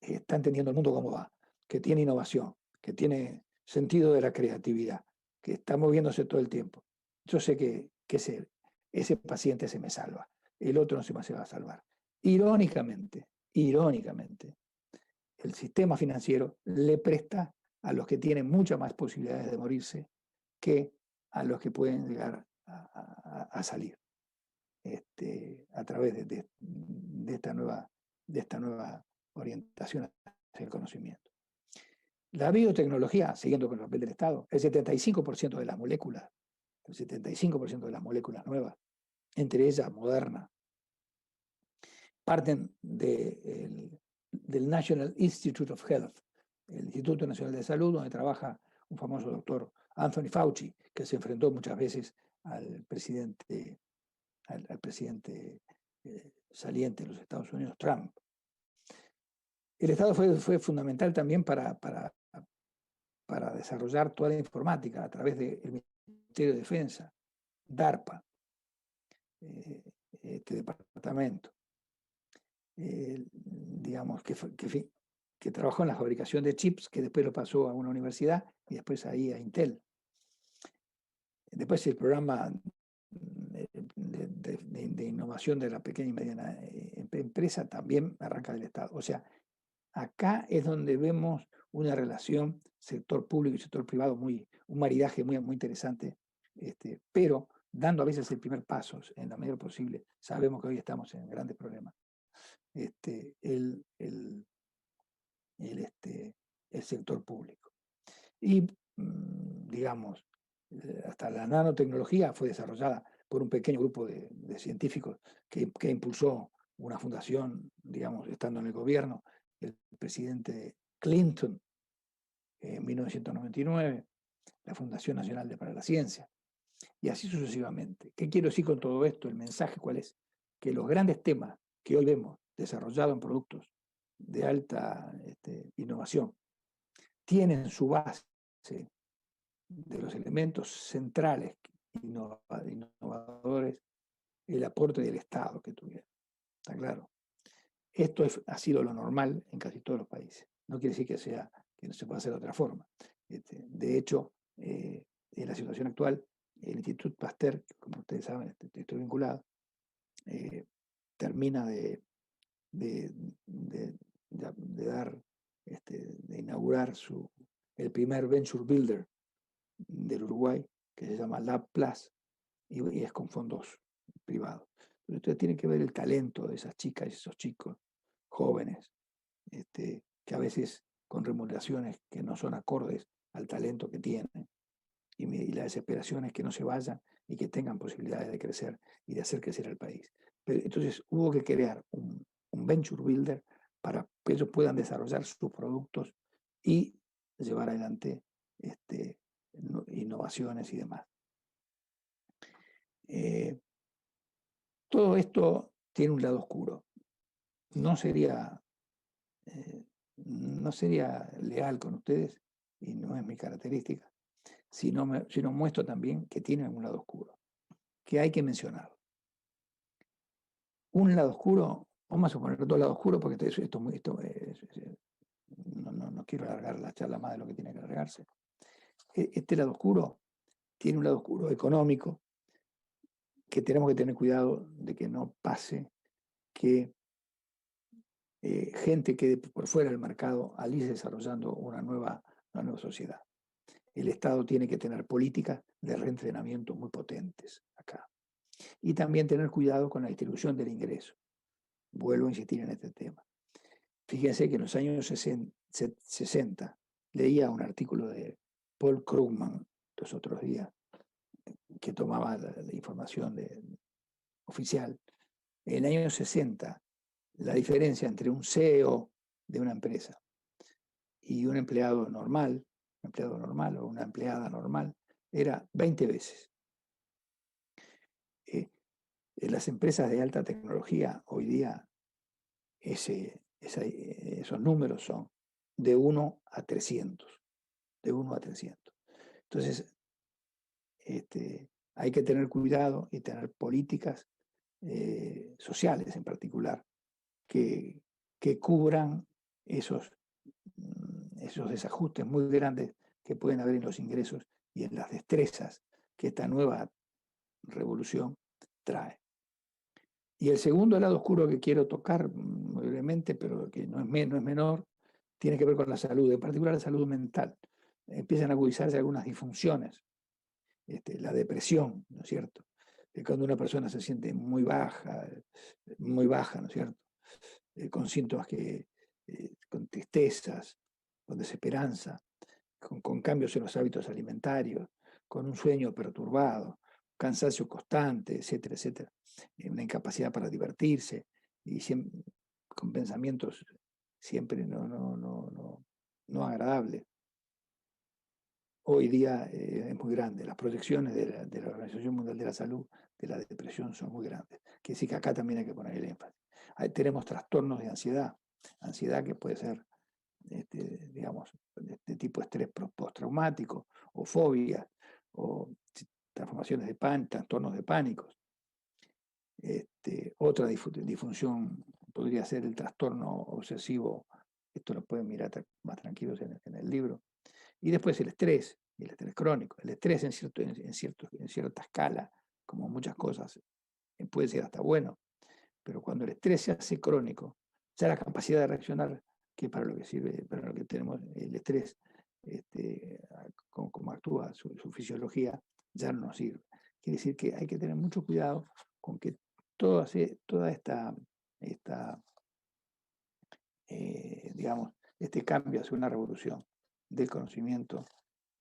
está entendiendo el mundo cómo va, que tiene innovación, que tiene sentido de la creatividad, que está moviéndose todo el tiempo. Yo sé que ese paciente se me salva, el otro no se me va a salvar. Irónicamente, el sistema financiero le presta a los que tienen muchas más posibilidades de morirse que a los que pueden llegar a salir a través de esta nueva orientación hacia el conocimiento. La biotecnología, siguiendo con el papel del Estado, el 75% de las moléculas, el 75% de las moléculas nuevas, entre ellas modernas, parten del National Institute of Health, el Instituto Nacional de Salud, donde trabaja un famoso doctor, Anthony Fauci, que se enfrentó muchas veces al presidente saliente de los Estados Unidos, Trump. El Estado fue fundamental también para desarrollar toda la informática a través del Ministerio de Defensa, DARPA, este departamento. Digamos, que trabajó en la fabricación de chips, que después lo pasó a una universidad y después ahí a Intel. Después el programa de innovación de la pequeña y mediana empresa también arranca del Estado. O sea, acá es donde vemos una relación sector público y sector privado, un maridaje muy, muy interesante, pero dando a veces el primer paso en la medida posible. Sabemos que hoy estamos en grandes problemas. El sector público. Y, digamos, hasta la nanotecnología fue desarrollada por un pequeño grupo de científicos que impulsó una fundación, digamos, estando en el gobierno, el presidente Clinton en 1999, la Fundación Nacional para la Ciencia, y así sucesivamente. ¿Qué quiero decir con todo esto? El mensaje, ¿cuál es? Que los grandes temas que hoy vemos desarrollados en productos de alta innovación tienen su base de los elementos centrales innovadores, el aporte del Estado que tuvieron. ¿Está claro? Esto ha sido lo normal en casi todos los países. No quiere decir que no se pueda hacer de otra forma. De hecho, en la situación actual, el Instituto Pasteur, como ustedes saben, estoy vinculado, termina de inaugurar el primer Venture Builder del Uruguay, que se llama Lab Plus, y es con fondos privados. Pero ustedes tienen que ver el talento de esas chicas y esos chicos jóvenes, que a veces con remuneraciones que no son acordes al talento que tienen, y la desesperación es que no se vayan y que tengan posibilidades de crecer y de hacer crecer al país. Pero entonces hubo que crear un venture builder para que ellos puedan desarrollar sus productos y llevar adelante innovaciones y demás. Todo esto tiene un lado oscuro. No sería leal con ustedes, y no es mi característica, si no muestro también que tiene un lado oscuro, que hay que mencionarlo. Un lado oscuro, vamos a suponer dos lados oscuros, porque no quiero alargar la charla más de lo que tiene que alargarse. Este lado oscuro tiene un lado oscuro económico, que tenemos que tener cuidado de que no pase que gente quede por fuera del mercado al irse desarrollando una nueva sociedad. El Estado tiene que tener políticas de reentrenamiento muy potentes acá. Y también tener cuidado con la distribución del ingreso. Vuelvo a insistir en este tema. Fíjense que en los años 60 leía un artículo de Paul Krugman los otros días, que tomaba la información oficial. En el año 60, la diferencia entre un CEO de una empresa y un empleado normal o una empleada normal era 20 veces. En las empresas de alta tecnología hoy día esos números son de 1 a 300. De 1 a 300. Entonces, hay que tener cuidado y tener políticas sociales en particular que cubran esos desajustes muy grandes que pueden haber en los ingresos y en las destrezas que esta nueva revolución trae. Y el segundo lado oscuro que quiero tocar muy brevemente, pero que no es menor, tiene que ver con la salud, en particular la salud mental. Empiezan a agudizarse algunas disfunciones, la depresión, ¿no es cierto? Cuando una persona se siente muy baja, ¿no es cierto? Con síntomas con tristezas, con desesperanza, con cambios en los hábitos alimentarios, con un sueño perturbado, cansancio constante, etcétera, etcétera, una incapacidad para divertirse y con pensamientos siempre no agradables. Hoy día es muy grande. Las proyecciones de la Organización Mundial de la Salud de la depresión son muy grandes. Quiere decir que acá también hay que poner el énfasis. Ahí tenemos trastornos de ansiedad que puede ser, digamos, de tipo estrés postraumático, o fobia, o transformaciones de trastornos de pánicos. Otra disfunción podría ser el trastorno obsesivo. Esto lo pueden mirar más tranquilos en el libro. Y después el estrés, y el estrés crónico. El estrés en cierta escala, como muchas cosas, puede ser hasta bueno, pero cuando el estrés se hace crónico, ya la capacidad de reaccionar, que para lo que sirve, para lo que tenemos el estrés, como actúa su fisiología, ya no nos sirve. Quiere decir que hay que tener mucho cuidado con que toda esta digamos, este cambio hacia una revolución del conocimiento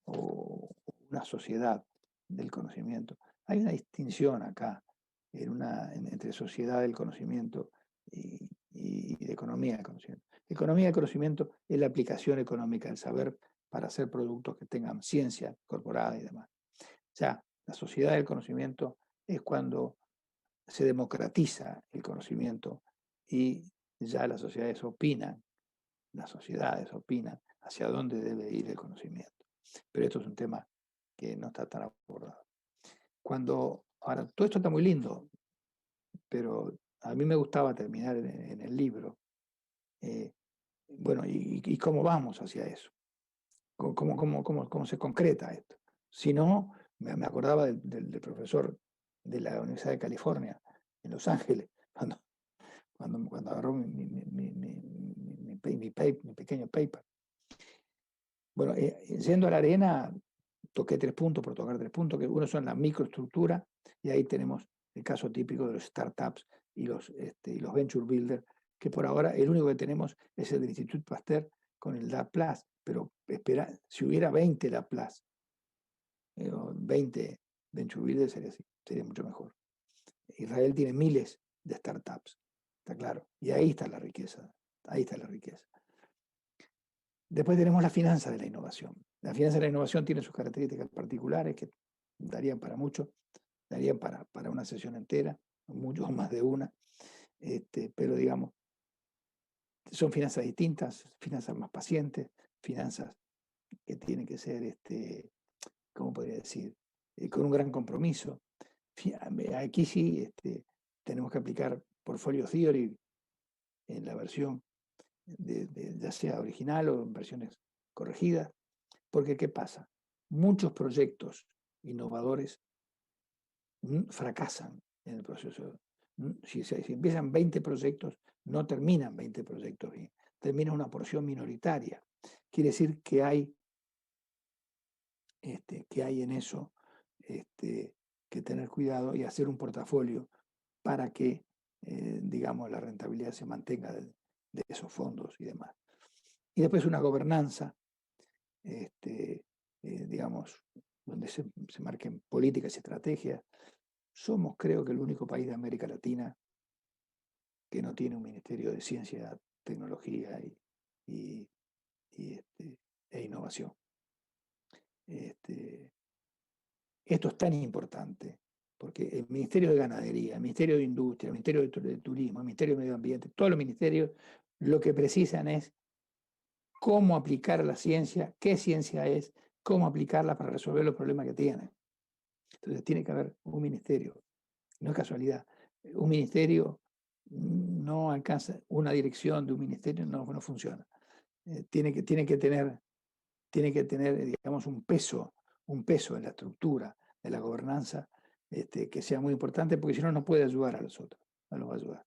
o una sociedad del conocimiento. Hay una distinción acá entre sociedad del conocimiento y economía del conocimiento. Economía del conocimiento es la aplicación económica del saber para hacer productos que tengan ciencia incorporada y demás. Ya, la sociedad del conocimiento es cuando se democratiza el conocimiento y ya las sociedades opinan hacia dónde debe ir el conocimiento. Pero esto es un tema que no está tan abordado. Ahora, todo esto está muy lindo, pero a mí me gustaba terminar en el libro. Bueno, ¿y cómo vamos hacia eso? ¿Cómo se concreta esto? Si no, me acordaba del profesor de la Universidad de California, en Los Ángeles, cuando agarró mi pequeño paper. Bueno, yendo a la arena, toqué 3 puntos por tocar 3 puntos, que uno son la microestructura, y ahí tenemos el caso típico de los startups y los venture builders, que por ahora el único que tenemos es el del Institut Pasteur con el Laplace, pero si hubiera 20 Laplace, 20 venture builders sería mucho mejor. Israel tiene miles de startups, está claro, y ahí está la riqueza, ahí está la riqueza. Después tenemos la finanza de la innovación. La finanza de la innovación tiene sus características particulares que darían para mucho, darían para una sesión entera, mucho más de una, pero digamos, son finanzas distintas, finanzas más pacientes, finanzas que tienen que ser, ¿cómo podría decir?, con un gran compromiso. Aquí sí tenemos que aplicar Portfolio Theory en la versión ya sea original o en versiones corregidas, porque ¿qué pasa? Muchos proyectos innovadores fracasan en el proceso. Si empiezan 20 proyectos, no terminan 20 proyectos bien, termina una porción minoritaria. Quiere decir que hay en eso que tener cuidado y hacer un portafolio para que, digamos, la rentabilidad se mantenga de esos fondos y demás. Y después una gobernanza, digamos, donde se marquen políticas y estrategias. Somos, creo que, el único país de América Latina que no tiene un Ministerio de Ciencia, Tecnología e Innovación. Esto es tan importante, porque el Ministerio de Ganadería, el Ministerio de Industria, el Ministerio de Turismo, el Ministerio de Medio Ambiente, todos los ministerios lo que precisan es cómo aplicar la ciencia, qué ciencia es, cómo aplicarla para resolver los problemas que tienen. Entonces tiene que haber un ministerio, no es casualidad. Un ministerio no alcanza, una dirección de un ministerio no funciona. Tiene que tener, digamos, un peso en la estructura de la gobernanza que sea muy importante, porque si no, no puede ayudar a los otros, no los va a ayudar.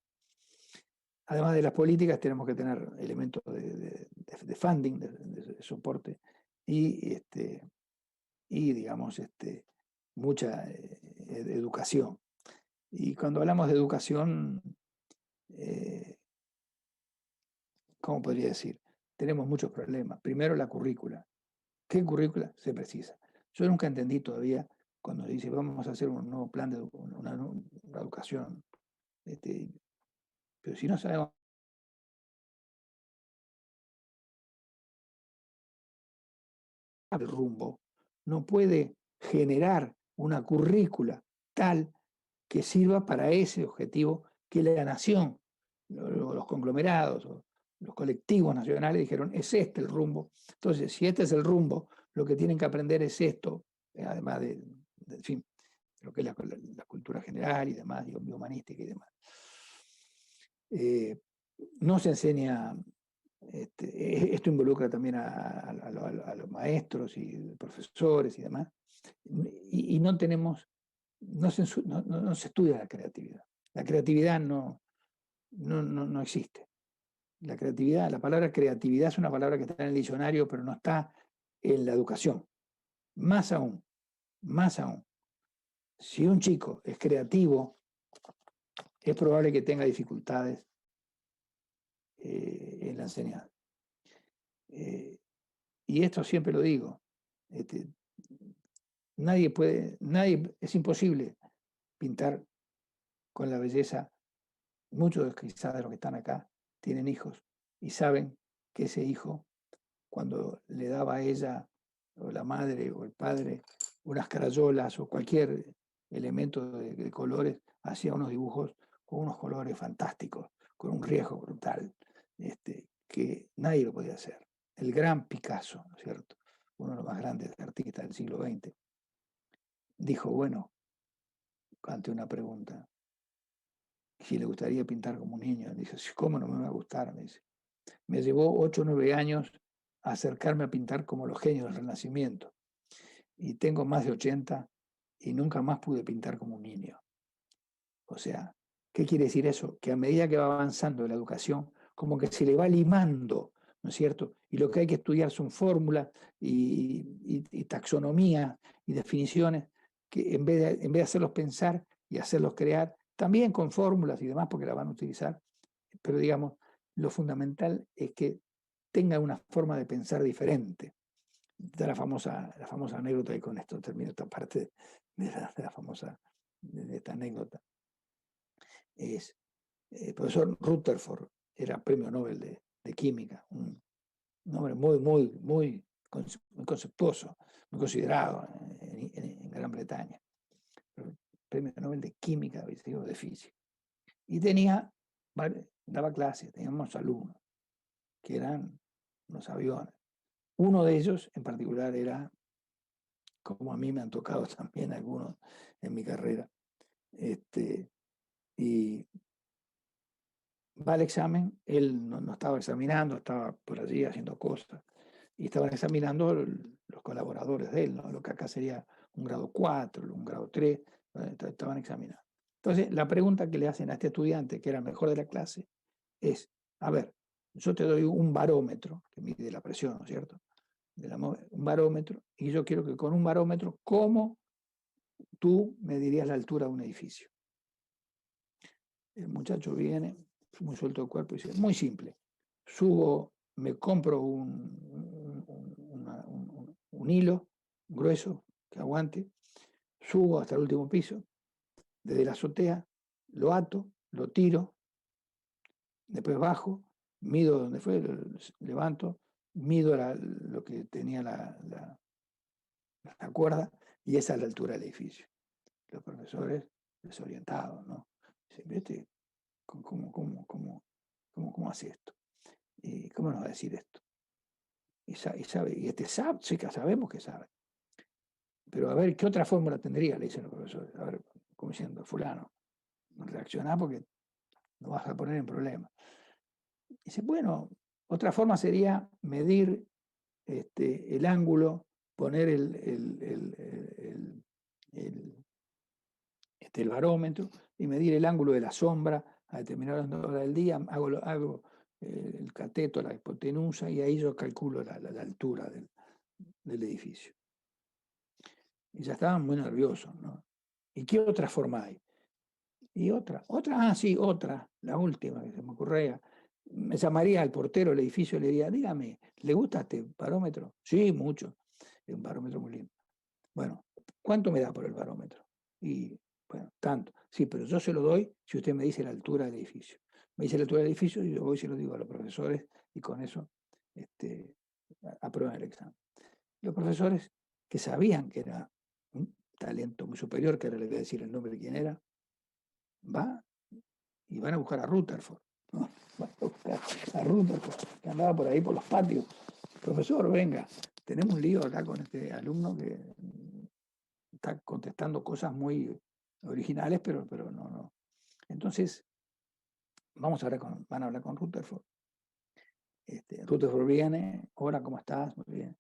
Además de las políticas, tenemos que tener elementos de funding, de soporte y digamos, mucha educación. Y cuando hablamos de educación, ¿cómo podría decir? Tenemos muchos problemas. Primero, la currícula. ¿Qué currícula se precisa? Yo nunca entendí todavía cuando dice vamos a hacer un nuevo plan de una educación. Pero si no sabemos el rumbo, no puede generar una currícula tal que sirva para ese objetivo que la nación, los conglomerados, los colectivos nacionales dijeron, es este el rumbo. Entonces, si este es el rumbo, lo que tienen que aprender es esto, además de en fin, lo que es la cultura general y demás, y humanística y demás. No se enseña, esto involucra también a los maestros y profesores y demás, y no tenemos, no se estudia la creatividad. La creatividad no existe. La creatividad, la palabra creatividad es una palabra que está en el diccionario, pero no está en la educación. Más aún, si un chico es creativo, es probable que tenga dificultades en la enseñanza. Y esto siempre lo digo, es imposible pintar con la belleza. Muchos quizás de los que están acá tienen hijos y saben que ese hijo, cuando le daba a ella, o la madre o el padre, unas crayolas o cualquier elemento de colores, hacía unos dibujos con unos colores fantásticos, con un riesgo brutal, que nadie lo podía hacer. El gran Picasso, ¿no es cierto?, uno de los más grandes artistas del siglo XX, dijo, bueno, ante una pregunta, si le gustaría pintar como un niño, dice, ¿cómo no me va a gustar? Me dice, me llevó 8 o 9 años a acercarme a pintar como los genios del Renacimiento, y tengo más de 80 y nunca más pude pintar como un niño. O sea, ¿qué quiere decir eso? Que a medida que va avanzando la educación, como que se le va limando, ¿no es cierto? Y lo que hay que estudiar son fórmulas y taxonomía y definiciones que en vez de hacerlos pensar y hacerlos crear, también con fórmulas y demás, porque la van a utilizar, pero digamos, lo fundamental es que tengan una forma de pensar diferente. Está la famosa anécdota, y con esto termino esta parte de esta anécdota. Es el profesor Rutherford, era premio Nobel de Química, un hombre muy conceptuoso, muy considerado en Gran Bretaña. Premio Nobel de Química, de Física. Y daba clases, teníamos alumnos, que eran unos aviones. Uno de ellos en particular era, como a mí me han tocado también algunos en mi carrera, y va al examen, él no estaba examinando, estaba por allí haciendo cosas, y estaban examinando los colaboradores de él, ¿no? Lo que acá sería un grado 4, un grado 3, estaban examinando. Entonces, la pregunta que le hacen a este estudiante, que era el mejor de la clase, es, a ver, yo te doy un barómetro, que mide la presión, ¿no es cierto? Un barómetro, y yo quiero que con un barómetro, ¿cómo tú medirías la altura de un edificio? El muchacho viene, muy suelto el cuerpo, y dice, muy simple, me compro un hilo grueso que aguante, subo hasta el último piso, desde la azotea, lo ato, lo tiro, después bajo, mido donde fue, levanto, mido lo que tenía la cuerda, y esa es la altura del edificio. Los profesores desorientados, ¿no? Dicen, ¿cómo hace esto? ¿Y cómo nos va a decir esto? Y sabe, y sabe, sí que sabemos que sabe. Pero a ver, ¿qué otra fórmula tendría? Le dicen los profesores. A ver, como diciendo, fulano, reacciona porque nos vas a poner en problemas. Dice, bueno, otra forma sería medir el ángulo, poner el barómetro y medir el ángulo de la sombra a determinadas horas del día, hago el cateto, la hipotenusa, y ahí yo calculo la altura del edificio. Y ya estaban muy nerviosos, ¿no? ¿Y qué otra forma hay? Y otra, la última que se me ocurría. Me llamaría al portero del edificio y le diría, dígame, ¿le gusta este barómetro? Sí, mucho. Es un barómetro muy lindo. Bueno, ¿cuánto me da por el barómetro? Y bueno, tanto. Sí, pero yo se lo doy si usted me dice la altura del edificio. Me dice la altura del edificio y yo voy y se lo digo a los profesores, y con eso aprueban el examen. Los profesores, que sabían que era un talento muy superior, que ahora le voy a decir el nombre de quién era, van a buscar a Rutherford, ¿no? Van a buscar a Rutherford, que andaba por ahí por los patios. Profesor, venga, tenemos un lío acá con este alumno que está contestando cosas muy originales, pero no. Entonces, van a hablar con Rutherford. Rutherford viene, hola, ¿cómo estás? Muy bien.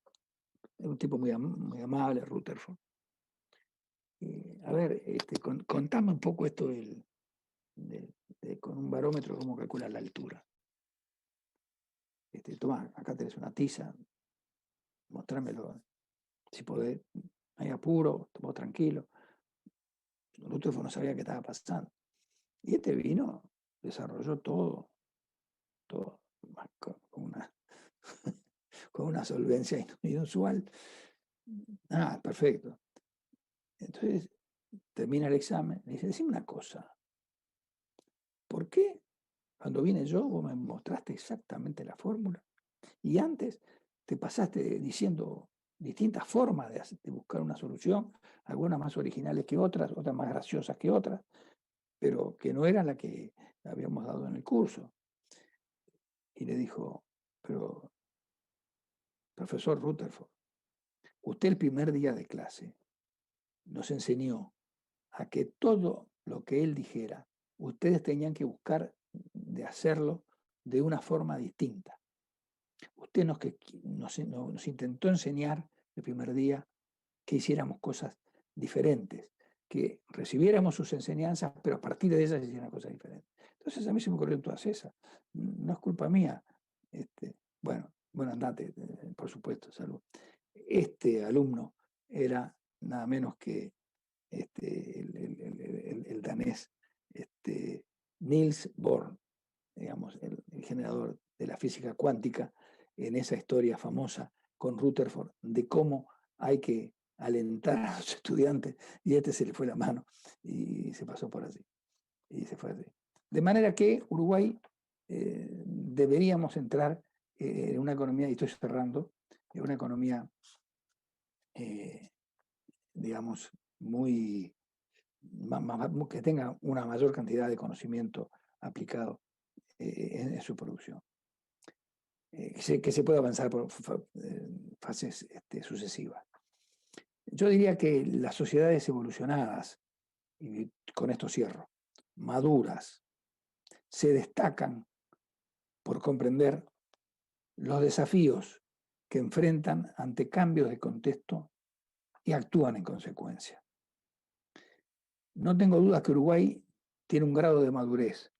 Es un tipo muy amable, Rutherford. A ver, contame un poco esto con un barómetro, cómo calcular la altura. Tomá, acá tenés una tiza, mostrámelo, si podés, hay apuro, tomó tranquilo. Rutherford no sabía qué estaba pasando. Y vino, desarrolló todo con una solvencia inusual. Perfecto. Entonces, termina el examen, le dice, decime una cosa, ¿por qué cuando vine yo vos me mostraste exactamente la fórmula? Y antes te pasaste diciendo distintas formas de buscar una solución, algunas más originales que otras más graciosas que otras, pero que no era la que habíamos dado en el curso. Y le dijo, pero, profesor Rutherford, usted el primer día de clase nos enseñó a que todo lo que él dijera, ustedes tenían que buscar de hacerlo de una forma distinta. Usted nos intentó enseñar el primer día que hiciéramos cosas diferentes, que recibiéramos sus enseñanzas, pero a partir de ellas hicieran cosas diferentes. Entonces a mí se me ocurrieron todas esas. No es culpa mía. Bueno, andate, por supuesto, salud. Este alumno era nada menos que el danés Niels Bohr, digamos, el generador de la física cuántica, en esa historia famosa con Rutherford de cómo hay que alentar a los estudiantes, y se le fue la mano y se pasó por allí, y se fue allí. De manera que Uruguay deberíamos entrar en una economía, y estoy cerrando, en una economía, digamos, muy, que tenga una mayor cantidad de conocimiento aplicado en su producción. Que se pueda avanzar por fases sucesivas. Yo diría que las sociedades evolucionadas, y con esto cierro, maduras, se destacan por comprender los desafíos que enfrentan ante cambios de contexto y actúan en consecuencia. No tengo dudas que Uruguay tiene un grado de madurez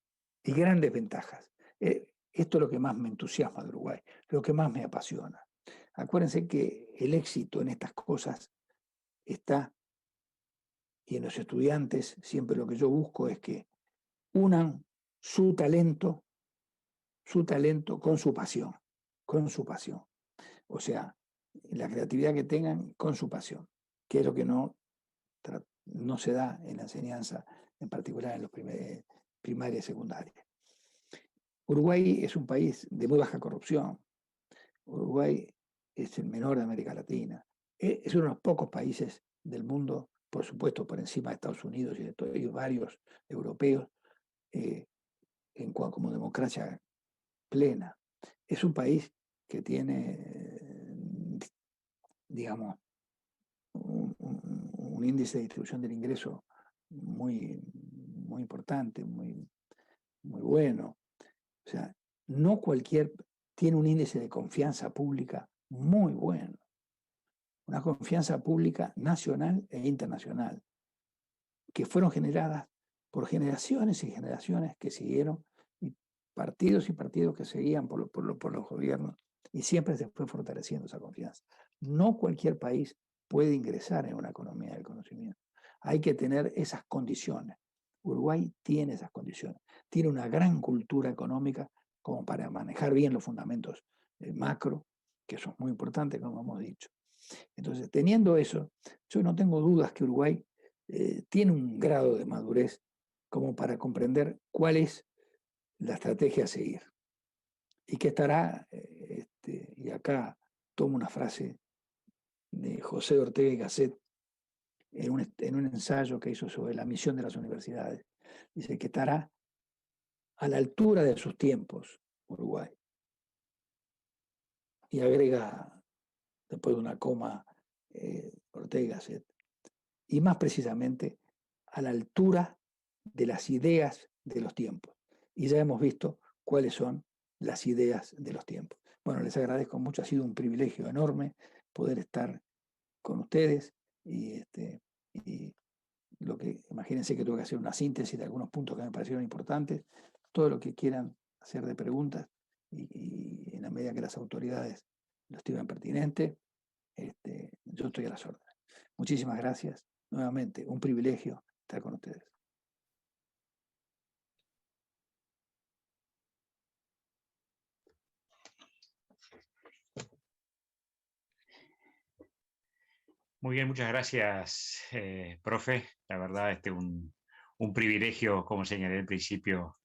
y grandes ventajas. Esto es lo que más me entusiasma de Uruguay, lo que más me apasiona. Acuérdense que el éxito en estas cosas está, y en los estudiantes siempre lo que yo busco es que unan su talento con su pasión, O sea, la creatividad que tengan con su pasión, que es lo que no se da en la enseñanza, en particular en los primaria y secundaria. Uruguay es un país de muy baja corrupción. Uruguay es el menor de América Latina. Es uno de los pocos países del mundo, por supuesto, por encima de Estados Unidos y de varios europeos, como democracia plena. Es un país que tiene, digamos, un índice de distribución del ingreso muy, muy importante, muy bueno. O sea, no cualquier tiene un índice de confianza pública muy bueno. Una confianza pública nacional e internacional, que fueron generadas por generaciones y generaciones que siguieron, y partidos que seguían por los gobiernos, y siempre se fue fortaleciendo esa confianza. No cualquier país puede ingresar en una economía del conocimiento. Hay que tener esas condiciones. Uruguay tiene esas condiciones. Tiene una gran cultura económica como para manejar bien los fundamentos macro, que son muy importantes, como hemos dicho. Entonces, teniendo eso, yo no tengo dudas que Uruguay tiene un grado de madurez como para comprender cuál es la estrategia a seguir. Y que estará, y acá tomo una frase de José Ortega y Gasset en un ensayo que hizo sobre la misión de las universidades. Dice que estará a la altura de sus tiempos, Uruguay. Y agrega, después de una coma, Ortega y Gasset, y más precisamente a la altura de las ideas de los tiempos. Y ya hemos visto cuáles son las ideas de los tiempos. Bueno, les agradezco mucho, ha sido un privilegio enorme poder estar con ustedes y imagínense que tuve que hacer una síntesis de algunos puntos que me parecieron importantes, todo lo que quieran hacer de preguntas y en la medida que las autoridades lo estimen pertinente, yo estoy a las órdenes. Muchísimas gracias. Nuevamente, un privilegio estar con ustedes. Muy bien, muchas gracias, profe. La verdad, un privilegio, como señalé al principio,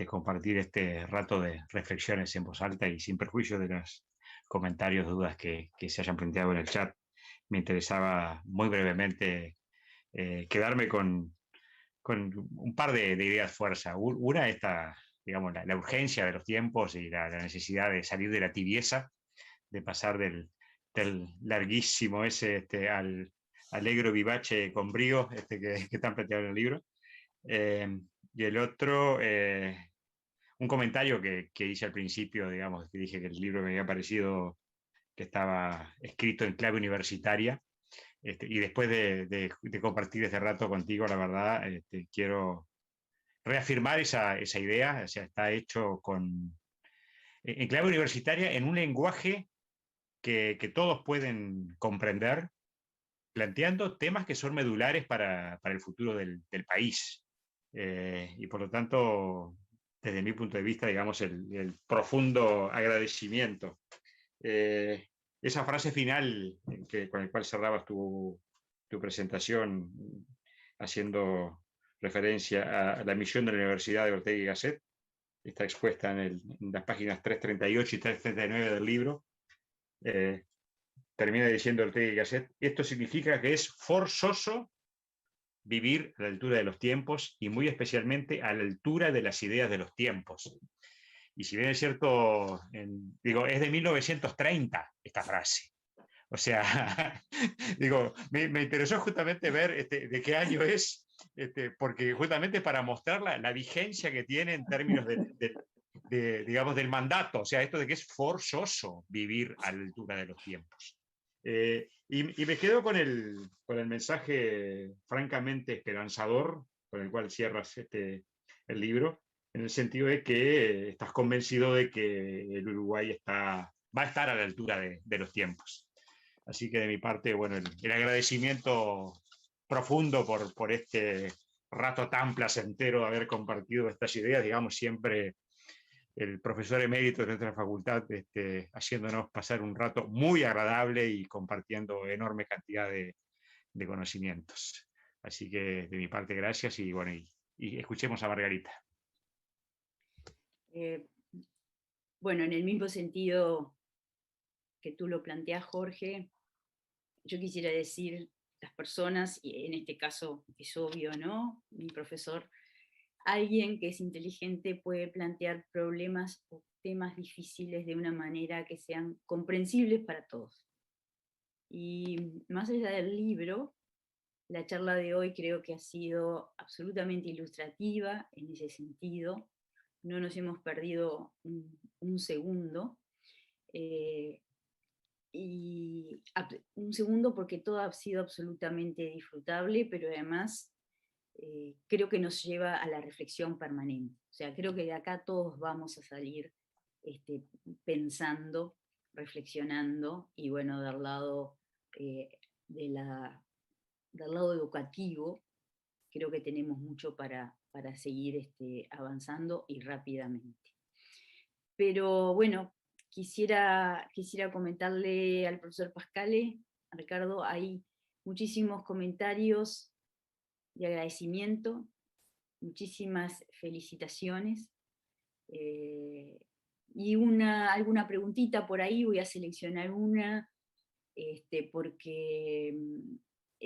compartir este rato de reflexiones en voz alta y sin perjuicio de los comentarios, dudas que se hayan planteado en el chat. Me interesaba muy brevemente quedarme con un par de ideas fuerza. Una, digamos, la urgencia de los tiempos y la necesidad de salir de la tibieza, de pasar del larguísimo ese al alegro vivace con brío que están planteados en el libro. Y el otro, un comentario que hice al principio, digamos, que dije que el libro me había parecido que estaba escrito en clave universitaria. Y después de compartir este rato contigo, la verdad, quiero reafirmar esa idea. O sea, está hecho en clave universitaria, en un lenguaje que todos pueden comprender, planteando temas que son medulares para el futuro del país. Y por lo tanto, desde mi punto de vista, digamos, el profundo agradecimiento. Esa frase final con la cual cerrabas tu presentación, haciendo referencia a la misión de la Universidad de Ortega y Gasset, está expuesta en las páginas 338 y 339 del libro. Termina diciendo Ortega y Gasset: esto significa que es forzoso vivir a la altura de los tiempos y muy especialmente a la altura de las ideas de los tiempos. Y si bien es cierto, digo, es de 1930 esta frase. O sea, digo, me interesó justamente ver de qué año es, porque justamente para mostrar la vigencia que tiene en términos digamos, del mandato, o sea, esto de que es forzoso vivir a la altura de los tiempos. Y me quedo con el mensaje francamente esperanzador con el cual cierras el libro, en el sentido de que estás convencido de que el Uruguay va a estar a la altura de los tiempos. Así que de mi parte, bueno, el agradecimiento profundo por este rato tan placentero de haber compartido estas ideas, digamos, siempre el profesor emérito de nuestra facultad, haciéndonos pasar un rato muy agradable y compartiendo enorme cantidad de conocimientos. Así que de mi parte, gracias y bueno, y escuchemos a Margarita. Bueno, en el mismo sentido que tú lo planteas, Jorge, yo quisiera decir, las personas, y en este caso es obvio, ¿no? Mi profesor, alguien que es inteligente puede plantear problemas o temas difíciles de una manera que sean comprensibles para todos. Y más allá del libro, la charla de hoy creo que ha sido absolutamente ilustrativa en ese sentido. No nos hemos perdido un segundo. Y un segundo porque todo ha sido absolutamente disfrutable, pero además creo que nos lleva a la reflexión permanente. O sea, creo que de acá todos vamos a salir pensando, reflexionando, y bueno, del lado, del lado educativo, creo que tenemos mucho para seguir avanzando y rápidamente. Pero bueno, quisiera comentarle al profesor Pascale, a Ricardo, hay muchísimos comentarios de agradecimiento, muchísimas felicitaciones, y alguna preguntita por ahí, voy a seleccionar una, porque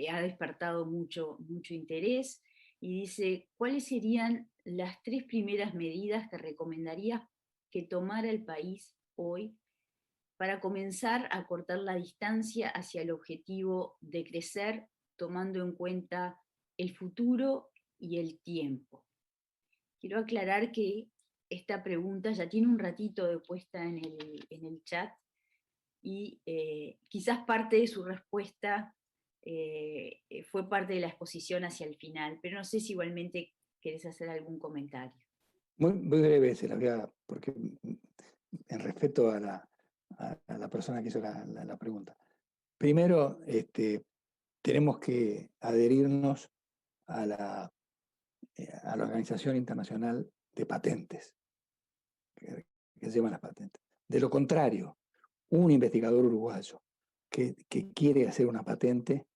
ha despertado mucho interés, y dice, ¿cuáles serían las 3 primeras medidas que recomendarías que tomara el país hoy para comenzar a cortar la distancia hacia el objetivo de crecer, tomando en cuenta el futuro y el tiempo? Quiero aclarar que esta pregunta ya tiene un ratito de puesta en el chat, y quizás parte de su respuesta fue parte de la exposición hacia el final, pero no sé si igualmente querés hacer algún comentario. Muy breve se la voy a, porque en respeto a la persona que hizo la pregunta. Primero, tenemos que adherirnos a la Organización Internacional de Patentes, que se llaman las patentes. De lo contrario, un investigador uruguayo que quiere hacer una patente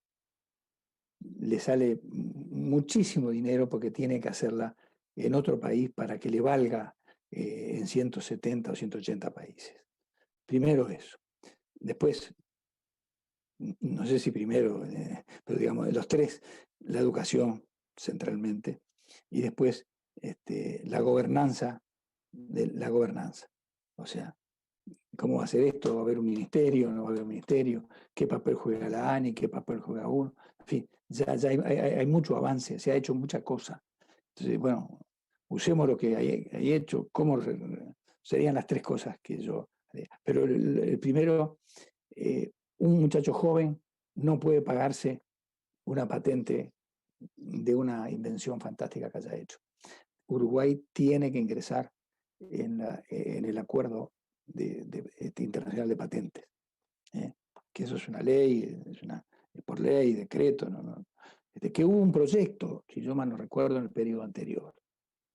le sale muchísimo dinero porque tiene que hacerla en otro país para que le valga en 170 o 180 países. Primero eso. Después, no sé si primero, pero digamos, de los 3, la educación centralmente, y después la gobernanza de la gobernanza. O sea, ¿cómo va a ser esto? ¿Va a haber un ministerio? ¿No va a haber un ministerio? ¿Qué papel juega la ANI? ¿Qué papel juega uno? En fin, ya hay mucho avance, se ha hecho mucha cosa. Entonces, bueno, usemos lo que hay hecho, ¿cómo serían las 3 cosas que yo haría? Pero el primero, un muchacho joven no puede pagarse una patente de una invención fantástica que haya hecho. Uruguay tiene que ingresar en el acuerdo internacional de patentes, que eso es una ley, por ley, decreto, que hubo un proyecto, si yo mal no recuerdo, en el periodo anterior.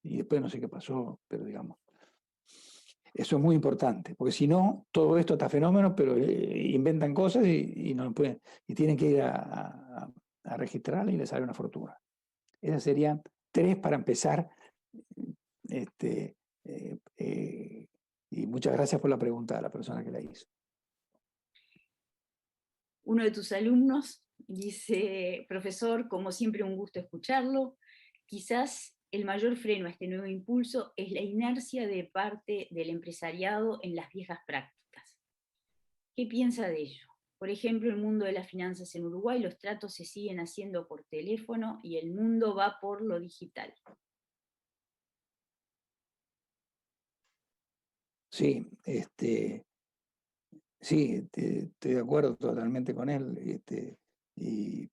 Y después no sé qué pasó, pero digamos, eso es muy importante, porque si no, todo esto está fenómeno, pero inventan cosas y no pueden, y tienen que ir a registrarla y les sale una fortuna. Esas serían 3 para empezar. Este, y muchas gracias por la pregunta a la persona que la hizo. Uno de tus alumnos dice: profesor, como siempre un gusto escucharlo. Quizás el mayor freno a este nuevo impulso es la inercia de parte del empresariado en las viejas prácticas. ¿Qué piensa de ello? Por ejemplo, el mundo de las finanzas en Uruguay, los tratos se siguen haciendo por teléfono y el mundo va por lo digital. Sí, sí, estoy de acuerdo totalmente con él. Y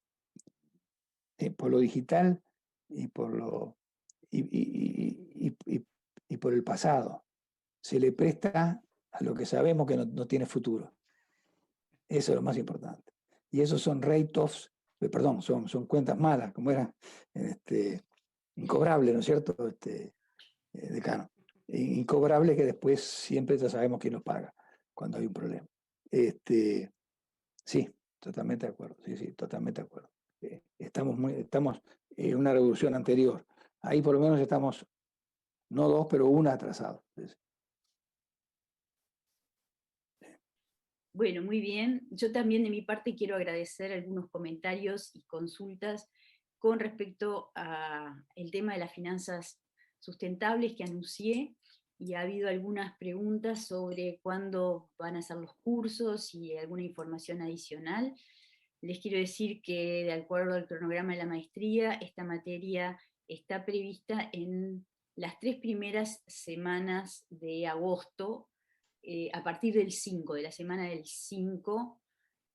por lo digital y por y por el pasado. Se le presta a lo que sabemos que no tiene futuro. Eso es lo más importante. Y esos son write-offs, perdón, son cuentas malas, como era incobrables, ¿no es cierto, decano? Incobrables que después siempre ya sabemos quién los paga cuando hay un problema. Sí, totalmente de acuerdo, sí, totalmente de acuerdo. Estamos en una revolución anterior. Ahí por lo menos estamos, no 2, pero 1 atrasados. Bueno, muy bien. Yo también de mi parte quiero agradecer algunos comentarios y consultas con respecto al tema de las finanzas sustentables que anuncié, y ha habido algunas preguntas sobre cuándo van a ser los cursos y alguna información adicional. Les quiero decir que de acuerdo al cronograma de la maestría, esta materia está prevista en las 3 primeras semanas de agosto, a partir del 5, de la semana del 5,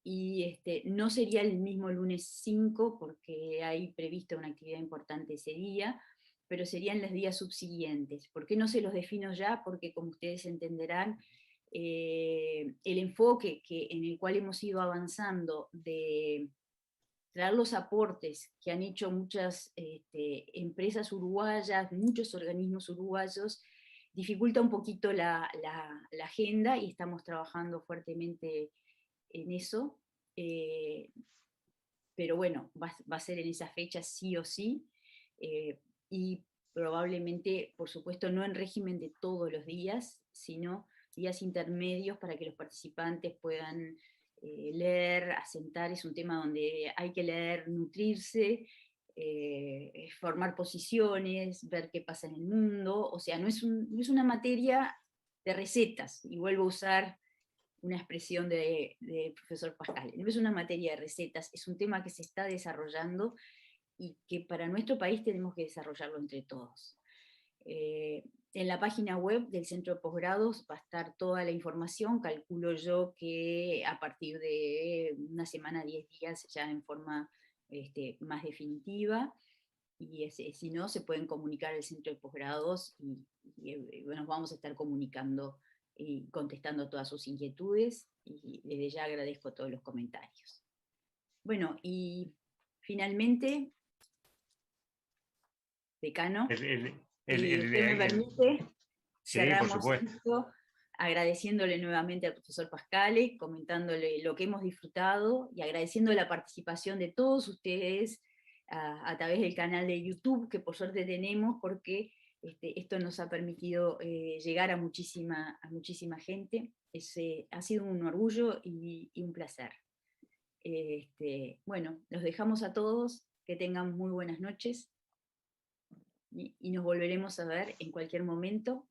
y no sería el mismo lunes 5 porque hay prevista una actividad importante ese día, pero serían los días subsiguientes. ¿Por qué no se los defino ya? Porque como ustedes entenderán, el enfoque en el cual hemos ido avanzando de traer los aportes que han hecho muchas empresas uruguayas, muchos organismos uruguayos, dificulta un poquito la agenda, y estamos trabajando fuertemente en eso. Pero bueno, va a ser en esa fecha sí o sí, y probablemente, por supuesto, no en régimen de todos los días, sino días intermedios para que los participantes puedan leer, asentar. Es un tema donde hay que leer, nutrirse, formar posiciones, ver qué pasa en el mundo. O sea, no es una materia de recetas, y vuelvo a usar una expresión de profesor Pascal. No es una materia de recetas, es un tema que se está desarrollando y que para nuestro país tenemos que desarrollarlo entre todos. En la página web del Centro de Posgrados va a estar toda la información. Calculo yo que a partir de una semana, 10 días, ya en forma más definitiva. Y si no, se pueden comunicar al Centro de Posgrados y nos vamos a estar comunicando y contestando todas sus inquietudes, y desde ya agradezco todos los comentarios. Bueno, y finalmente, decano, si usted me permite, sí, por cerramos supuesto. esto agradeciéndole nuevamente al profesor Pascale, comentándole lo que hemos disfrutado y agradeciendo la participación de todos ustedes a través del canal de YouTube, que por suerte tenemos, porque esto nos ha permitido llegar a muchísima gente. Ha sido un orgullo y un placer. Bueno, los dejamos a todos, que tengan muy buenas noches, y nos volveremos a ver en cualquier momento.